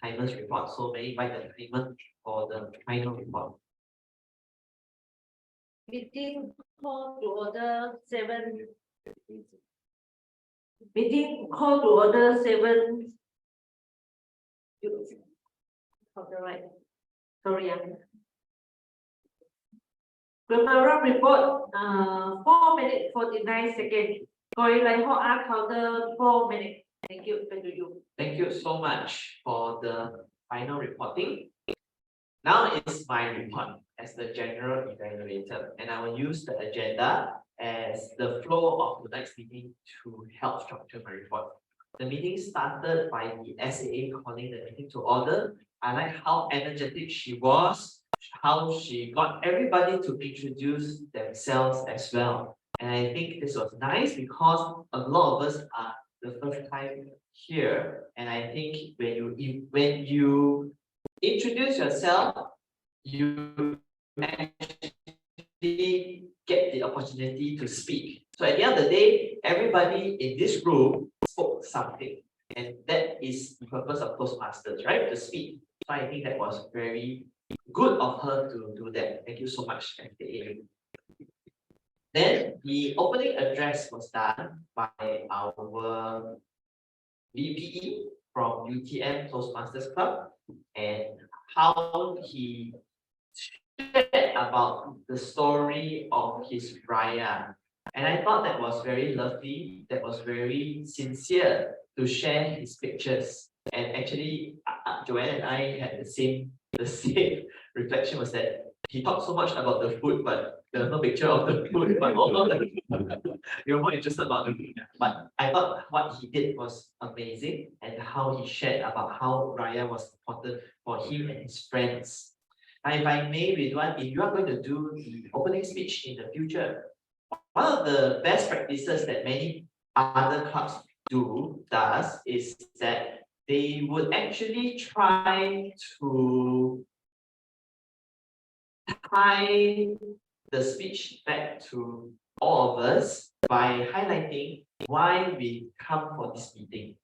timers report. So may I invite the timer for the final report. Meeting call to order 7. Meeting call to order 7. Right. Sorry. Referral report 4 minutes 49 seconds. Going like hot counter 4 minutes. Thank you. Thank you. Thank you so much for the final reporting. Now it's my report as the general evaluator, and I will use the agenda as the flow of tonight's meeting to help structure my report. The meeting started by the SAA calling the meeting to order. I like how energetic she was, how she got everybody to introduce themselves as well. And I think this was nice because a lot of us are the first time here. And I think when you introduce yourself, you actually get the opportunity to speak. So at the end of the day, everybody in this room spoke something. And that is the purpose of Toastmasters, right? To speak. So I think that was very good of her to do that. Thank you so much, FTA. Then the opening address was done by our VPE from UTM Toastmasters Club, and how he shared about the story of his Raya. And I thought that was very lovely, that was very sincere to share his pictures. And actually, Joanne and I had the same reflection, was that he talked so much about the food, but there was no picture of the food, but you were more interested about the food. But I thought what he did was amazing, and how he shared about how Raya was important for him and his friends. Now, if I may, Ridhwan, if you are going to do the opening speech in the future, one of the best practices that many other clubs does is that they would actually try to tie the speech back to all of us by highlighting why we come for this meeting.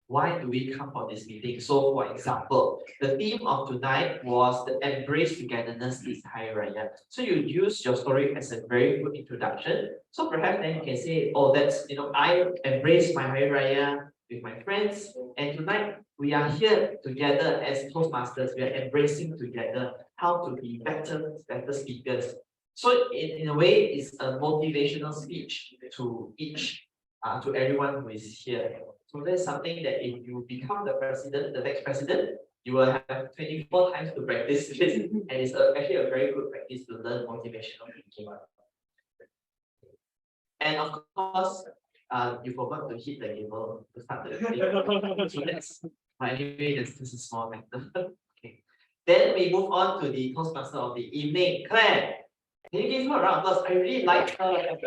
Why do we come for this meeting? So, for example, the theme of tonight was the embrace togetherness this Hari Raya. So you use your story as a very good introduction. So perhaps then you can say, oh, that's, I embrace my Hari Raya with my friends, and tonight we are here together as Toastmasters. We are embracing together how to be better speakers. So in a way, it's a motivational speech to to everyone who is here. So that's something that if you become the next president, you will have 24 times to practice this, and it's actually a very good practice to learn motivational speaking. And of course, you forgot to hit the gavel to start the meeting. So that's, anyway, this is a small matter. Okay. Then we move on to the Toastmaster of the evening, Claire. Can you give her a round of applause? I really like her.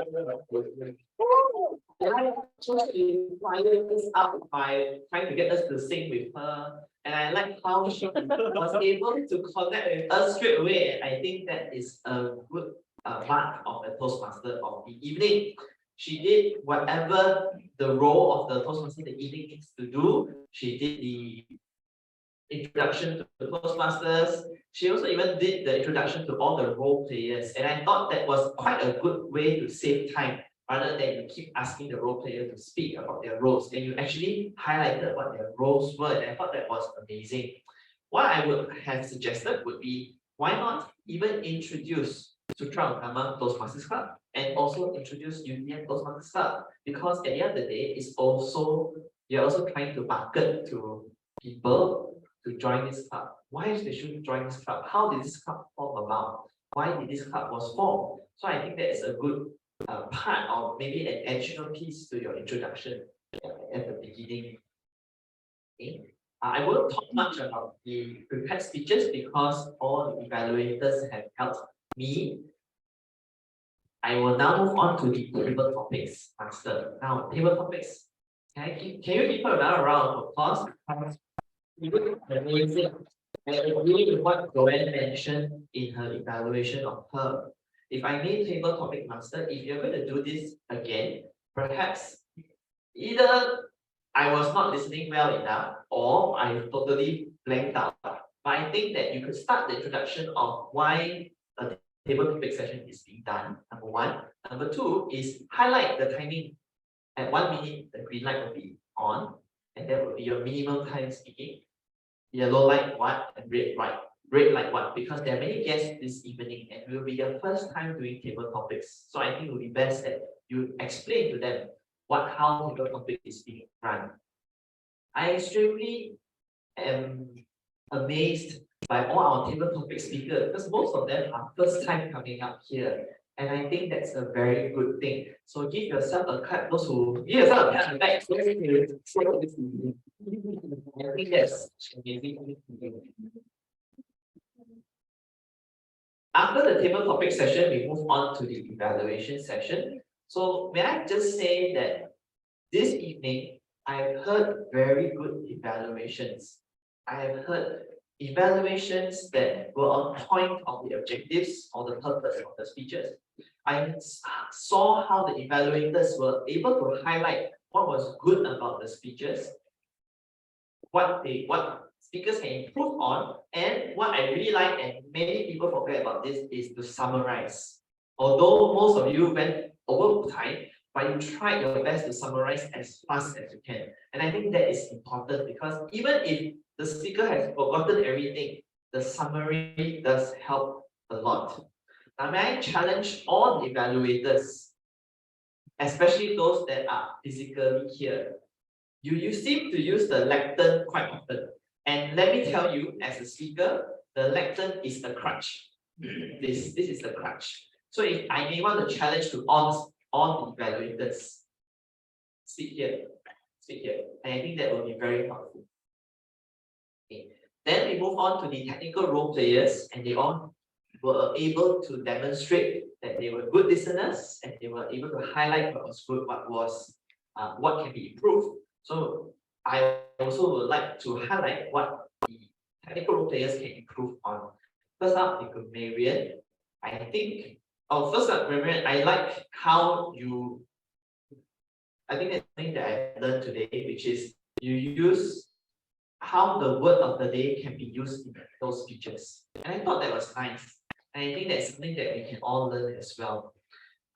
I chose to fire this up by trying to get us to sing with her, and I like how she was able to connect with us straight away. And I think that is a good mark of a Toastmaster of the evening. She did whatever the role of the Toastmaster of the evening needs to do. She did the introduction to the Toastmasters. She also even did the introduction to all the role players, and I thought that was quite a good way to save time, rather than you keep asking the role player to speak about their roles, and you actually highlighted what their roles were, and I thought that was amazing. What I would have suggested would be, why not even introduce Sutra Utama Toastmasters Club and also introduce UTM Toastmasters Club, because at the end of the day, you're also trying to market to people to join this club. Why they should join this club? How did this club form about? why did this club was formed. So I think that is a good part or maybe an additional piece to your introduction at the beginning. Okay. I won't talk much about the prepared speeches because all the evaluators have helped me. I will now move on to the table topics master. Now, table topics. Can you give her another round of applause? Amazing. I agree with what Joanne mentioned in her evaluation of her. If I need table topic master, if you're going to do this again, perhaps either I was not listening well enough or I totally blanked out. But I think that you could start the introduction of why a table topic session is being done, number one. Number two is highlight the timing. At 1 minute, the green light will be on, and that will be your minimum time speaking. Yellow light what and red light what, because there are many guests this evening and it will be your first time doing table topics. So I think it will be best that you explain to them how table topic is being run. I extremely am amazed by all our table topic speakers because most of them are first time coming up here. And I think that's a very good thing. So give yourself a clap, those who give yourself a pat on the back. I think that's amazing. After the table topic session, we move on to the evaluation session. So may I just say that this evening, I've heard very good evaluations. I have heard evaluations that were on point of the objectives or the purpose of the speeches. I saw how the evaluators were able to highlight what was good about the speeches, what speakers can improve on, and what I really like, and many people forget about this, is to summarize. Although most of you went over time, but you tried your best to summarize as fast as you can. And I think that is important because even if the speaker has forgotten everything, the summary does help a lot. Now, may I challenge all the evaluators, especially those that are physically here. You seem to use the lectern quite often. And let me tell you, as a speaker, the lectern is the crutch. This is the crutch. So if I may want to challenge to all the evaluators, speak here. And I think that will be very helpful. Okay. Then we move on to the technical role players, and they all were able to demonstrate that they were good listeners and they were able to highlight what was good, what can be improved. So I also would like to highlight what the technical role players can improve on. First up, Marian. First up, Marian, I like how I think that's something that I learned today, which is you use how the word of the day can be used in those speeches. And I thought that was nice. And I think that's something that we can all learn as well.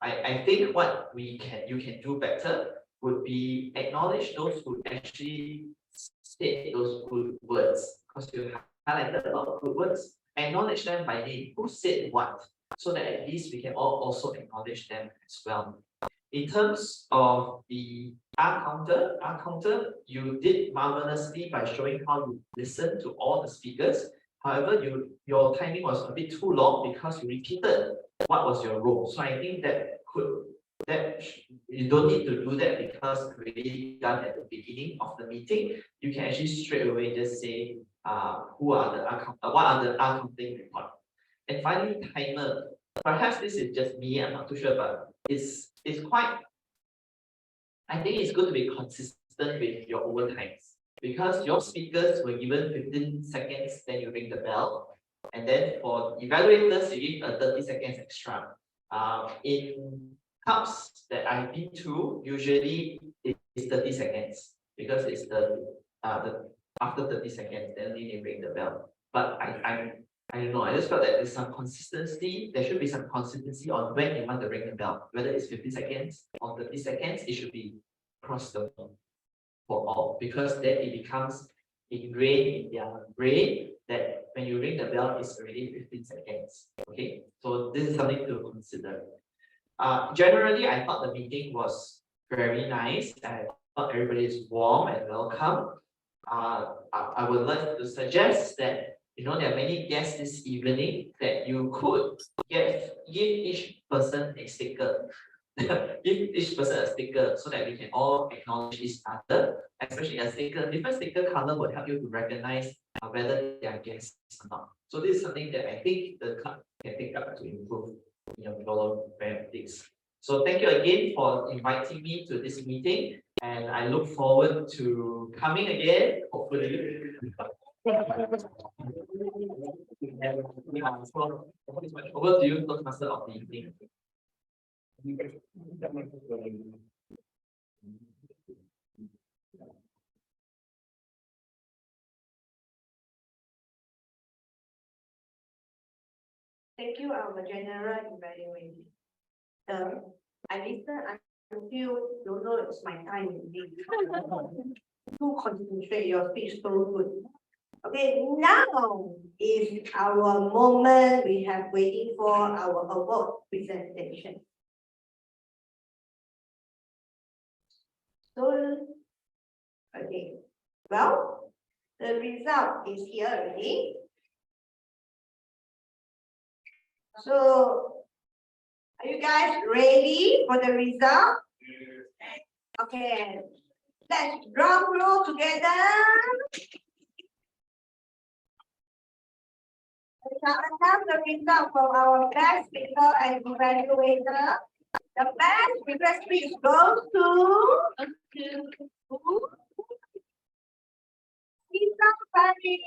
I think what you can do better would be acknowledge those who actually state those good words. Because you highlighted a lot of good words. Acknowledge them by name. Who said what? So that at least we can all also acknowledge them as well. In terms of the R counter, you did marvelously by showing how you listened to all the speakers. However, your timing was a bit too long because you repeated what was your role. So I think that you don't need to do that because it's already done at the beginning of the meeting. You can actually straight away just say what are the R counting report. And finally, timer. Perhaps this is just me, I'm not too sure, but it's quite, I think it's good to be consistent with your overtimes because your speakers were given 15 seconds, then you ring the bell. And then for evaluators, you give 30 seconds extra. In clubs that I've been to, usually it's 30 seconds because it's the after 30 seconds, then they ring the bell. But I don't know, I just felt that there's some consistency. There should be some consistency on when you want to ring the bell. Whether it's 50 seconds or 30 seconds, it should be across the board for all. Because then it becomes ingrained in their brain that when you ring the bell, it's already 15 seconds. Okay, so this is something to consider. Generally, I thought the meeting was very nice. I thought everybody is warm and welcome. I would like to suggest that there are many guests this evening that you could give each person a sticker. Give each person a sticker so that we can all acknowledge each other, especially a sticker. Different sticker color would help you to recognize whether they are guests or not. So this is something that I think the club can take up to improve your benefits. So thank you again for inviting me to this meeting, and I look forward to coming again, hopefully. Over to you, Toastmaster of the evening. Thank you, our general evaluator. I listen until don't know it's my time indeed. To concentrate your speech so good. Okay, now is our moment we have waiting for our award presentation. So, okay, well, the result is here already. So, are you guys ready for the result? Okay, let's drum roll together. Let's announce the result from our best speaker and evaluator. The best speaker speech goes to Farid.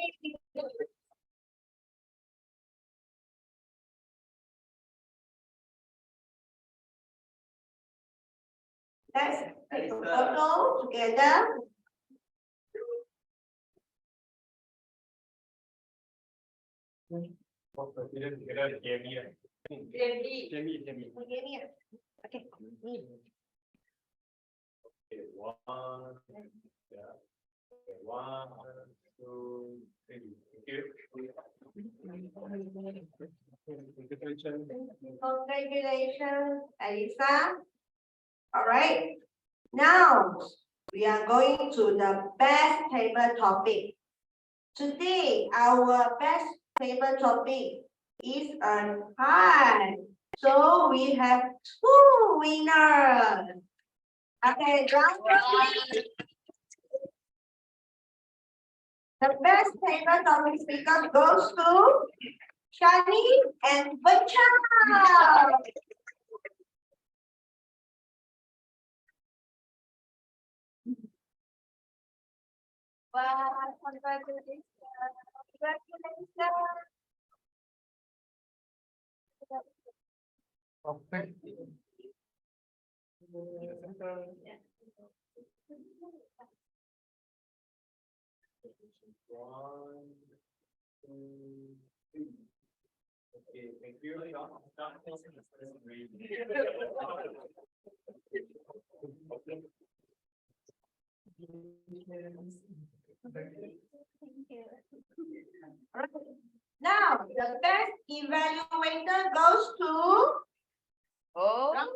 Let's take a photo together. Okay. One, yeah. Okay, 1, 2, 3. Thank you. Congratulations, Elisa. All right. Now we are going to the best table topic. Today, our best table topic is a tie. So we have 2 winners. Okay, drum roll. The best table topic speaker goes to Shani and Chao. Wow, congratulations. Okay. One, 2, 3. Okay, thank you. Now, the best evaluator goes to Joanne.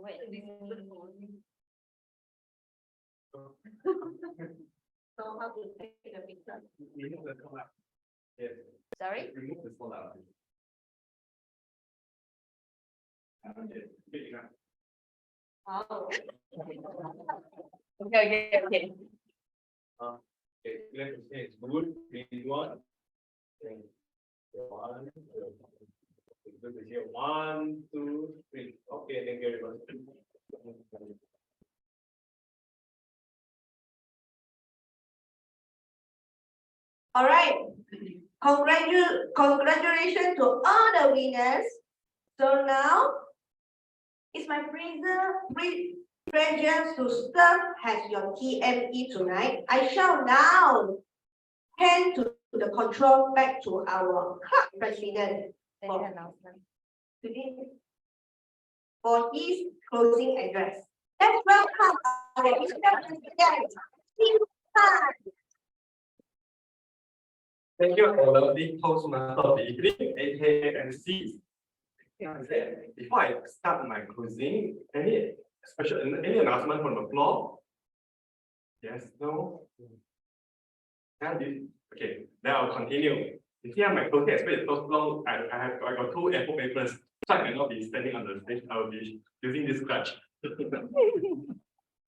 Wait. So how to take the picture? Yes. Sorry? Remove the phone out. Okay, big enough. Oh. Okay. Okay, let's say it's good. Ridhwan. Okay. 1, 2. Good to hear. 1, 2, 3. Okay, thank you very much. All right. Congratulations to all the winners. So now it's my pleasure to serve as your TME tonight. I shall now hand to the control back to our club president for his closing address. Let's welcome our president. Thank you for the Toastmasters of the evening, AK and C. Before I start my closing, any announcement from the floor? Yes, no? Okay, then I'll continue. You see, my closing speech is so long. I got 2 A4 papers, so I cannot be standing on the stage. I will be using this crutch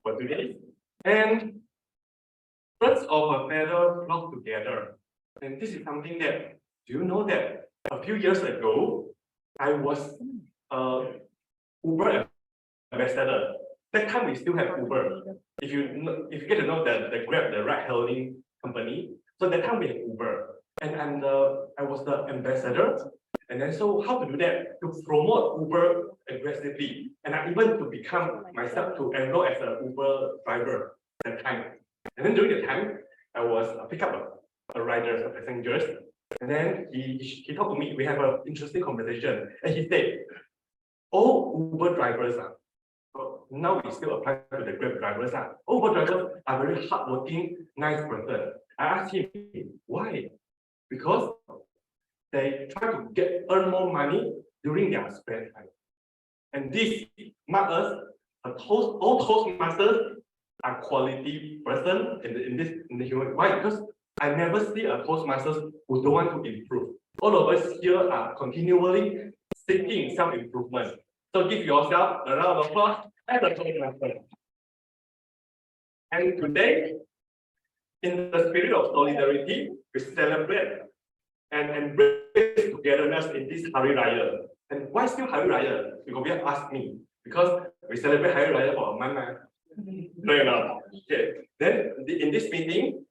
for today. And birds of a feather flock together. And this is something that, do you know that a few years ago, I was Uber ambassador. That time we still have Uber. If you get to know the Grab, the ride hailing company, so that time we had Uber. And I was the ambassador. And then so how to do that? To promote Uber aggressively. And I even to become myself to enroll as an Uber driver at that time. And then during the time, I was pick up a rider, a passengers. And then he talked to me, we have an interesting conversation. And he said, all Uber drivers are, now we still apply to the Grab drivers. Uber drivers are very hardworking, nice person. I asked him, why? Because they try to earn more money during their spare time. And this marks us, all Toastmasters are quality person in the human. Why? Because I never see a Toastmasters who don't want to improve. All of us here are continually seeking self-improvement. So give yourself a round of applause as a Toastmaster. And today, in the spirit of solidarity, we celebrate and embrace togetherness in this Hari Raya. And why still Hari Raya? You will ask me. Because we celebrate Hari Raya for a month. No, enough. Okay. Then in this meeting,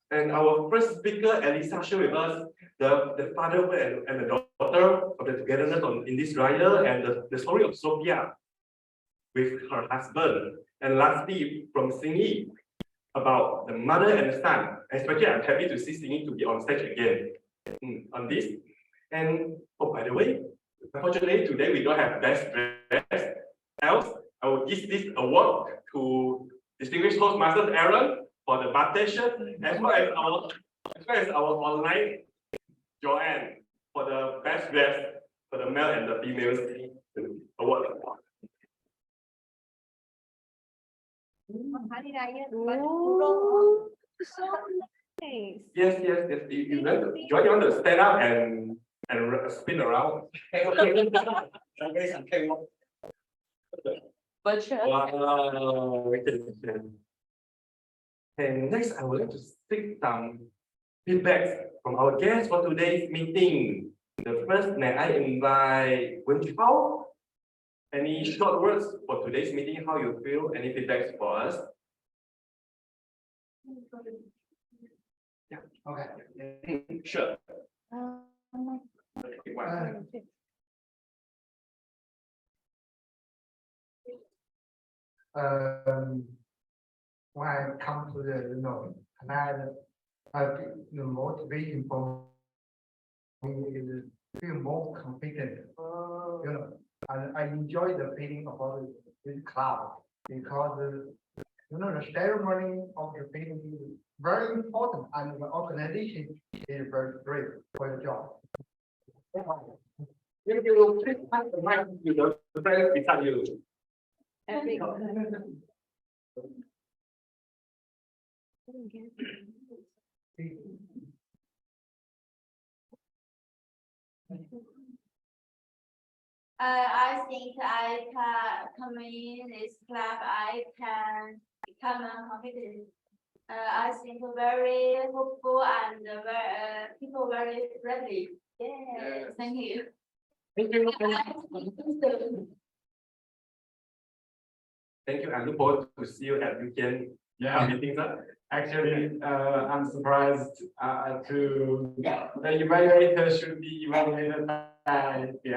and our first speaker, Elisa, shared with us the father and the daughter of the togetherness in this Raya, and the story of Sophia with her husband. And lastly, from Singi, about the mother and the son. Especially, I'm happy to see Singi to be on stage again on this. And oh, by the way, unfortunately, today we don't have best dress. Else, I will give this award to distinguished Toastmasters Aaron for the butter shirt, as well as our online Joanne for the best dress for the male and the female award. Oh, so nice. Yes. You want to stand up and spin around? Wow. And next, I would like to seek some feedback from our guests for today's meeting. The first, may I invite Chao? Any short words for today's meeting? How you feel? Any feedbacks for us? Yeah. Okay. Sure. When I come to the the motivation for me is feel more confident. And I enjoy the feeling about this club because the ceremony of the feeling is very important and the organization is very great for the job. If you please pass the mic to the friend beside you. I think I can come in this club. I can become confident. I think very hopeful and very people very friendly. Yeah. Thank you. Thank you. Thank you. I look forward to see you at weekend meetings. Actually, I'm surprised to the evaluator should be evaluated by the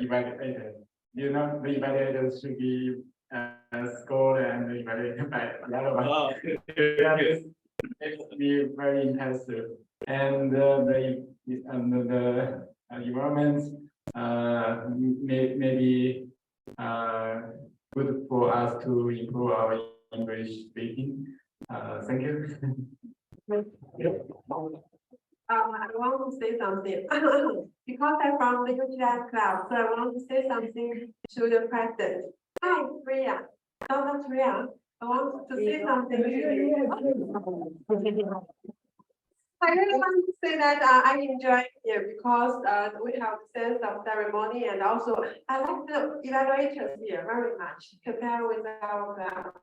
evaluator. You know, the evaluators should be scored and evaluated by the other one. It's be very intensive, and the environment maybe good for us to improve our English speaking. Thank you. I want to say something. Because I'm from the UTM club, so I want to say something to the president. Hi, Raya. Dr. Raya, I want to say something to you. I really want to say that I enjoy here because we have a sense of ceremony, and also I like the evaluators here very much compared with our club.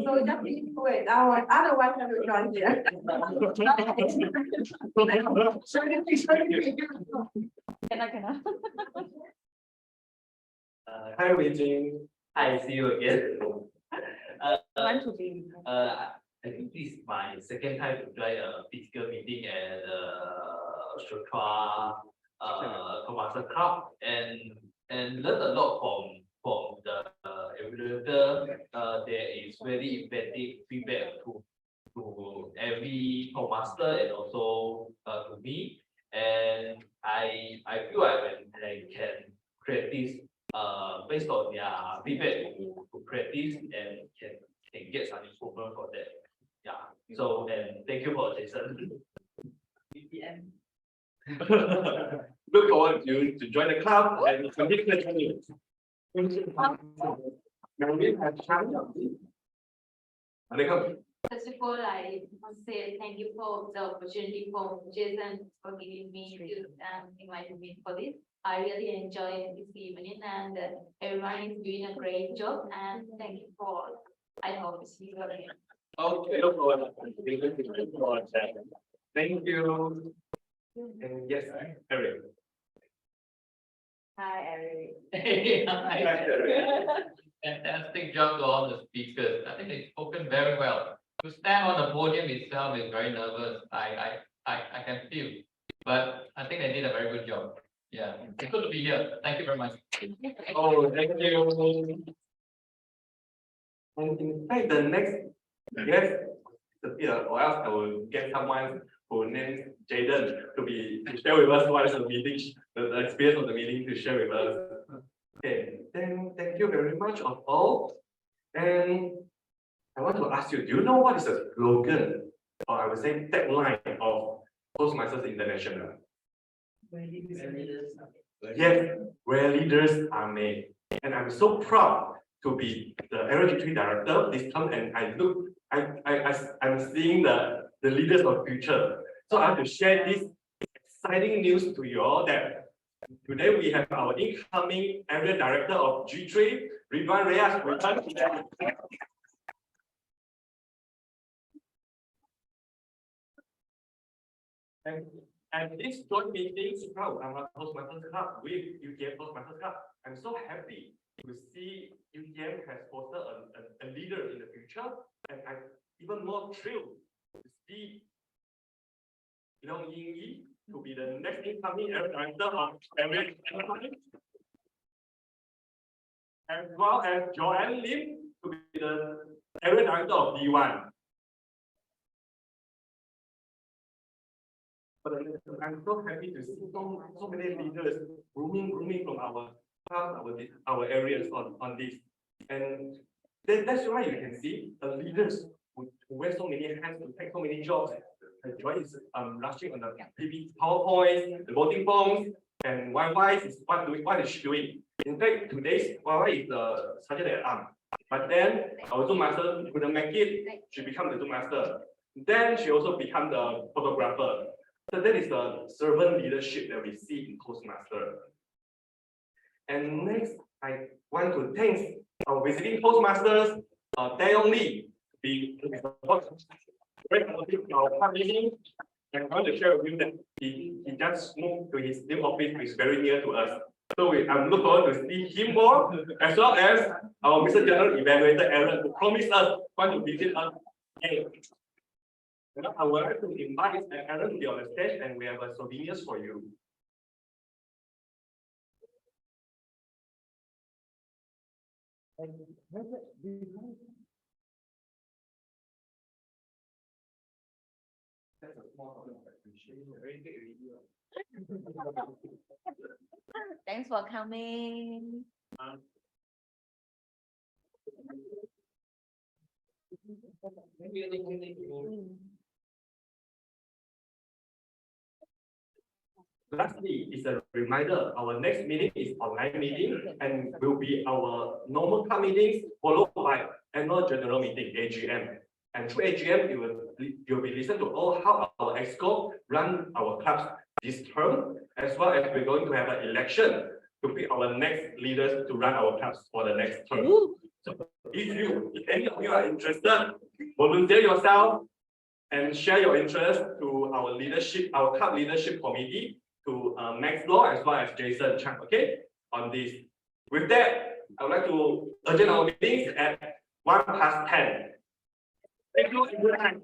So just need to wait. Otherwise I will join here. Hi, Beijing. Hi, see you again. Want to be. I think this is my second time to join a physical meeting at Sutra Toastmasters Club and learn a lot from the evaluator. There is very emphatic feedback to every Toastmaster and also to me. And I feel like when I can practice based on their feedback to practice and can get some improvement for that. Yeah. So and thank you for Jason. Look forward to join the club and continue the journey. First of all, I must say thank you for the opportunity for Jason for giving me to invite me for this. I really enjoy this evening, and everyone is doing a great job, and thank you for. I hope to see you again. Okay, no problem. Thank you. And yes, Eric. Hi, Eric. Hi, Eric. Fantastic job to all the speakers. I think they spoken very well. To stand on the podium itself is very nervous. I can feel, but I think they did a very good job. Yeah, it's good to be here. Thank you very much. Oh, thank you. And in fact, the next guest, or else I will get someone who names Jaden to share with us what is the meeting, the experience of the meeting to share with us. Okay, then thank you very much of all. And I want to ask you, do you know what is the slogan, or I would say tagline of Toastmasters International? Yes, where leaders are made. And I'm so proud to be the Area G3 director this time, and I'm seeing the leaders of future. So I have to share this exciting news to you all that today we have our incoming area director of G3, Ridhwan Reyaz. And this joint meeting, Toastmasters Club with UTM Toastmasters Club, I'm so happy to see UTM has fostered a leader in the future, and I'm even more thrilled to see Teh Yong Li to be the next incoming area director of area, as well as Joanne Lim to be the area director of D1. I'm so happy to see so many leaders grooming from our our areas on this, and that's why you can see the leaders who wear so many hats to take so many jobs. Joy is rushing on the PV PowerPoint, the voting forms, and Wi-Fi is what is she doing? In fact, today's Wi-Fi is the sergeant at arms. But then our Zoom master couldn't make it. She became the Zoom master. Then she also became the photographer. So that is the servant leadership that we see in Toastmaster. And next, I want to thank our visiting Toastmasters, Teh Yong Li, to be very supportive in our club meeting. And I want to share with you that he just moved to his new office, which is very near to us. So I'm looking forward to see him more, as well as our Mr. General Evaluator Aaron, who promised us want to visit us again. I would like to invite Aaron to be on the stage, and we have souvenirs for you. That's a small amount of appreciation. Very big video. Thanks for coming. Thank you. Lastly, is a reminder, our next meeting is online meeting and will be our normal club meetings followed by annual general meeting, AGM. And through AGM, you'll be listening to all how our ExCo run our clubs this term, as well as we're going to have an election to pick our next leaders to run our clubs for the next term. So if any of you are interested, volunteer yourself and share your interest to our leadership, our club leadership committee, to Max Law as well as Jason Chang, okay, on this. With that, I would like to adjourn our meetings at 10:01. Thank you and good night.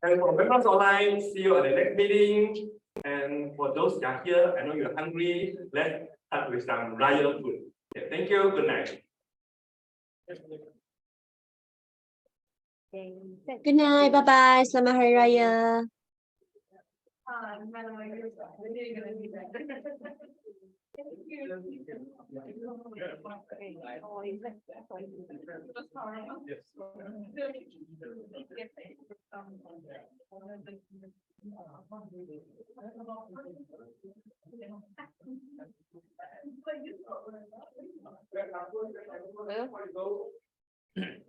And for members online, see you at the next meeting. And for those that are here, I know you're hungry. Let's start with some Raya food. Okay, thank you. Good night. Good night. Bye-bye. Selamat Hari Raya. Yes.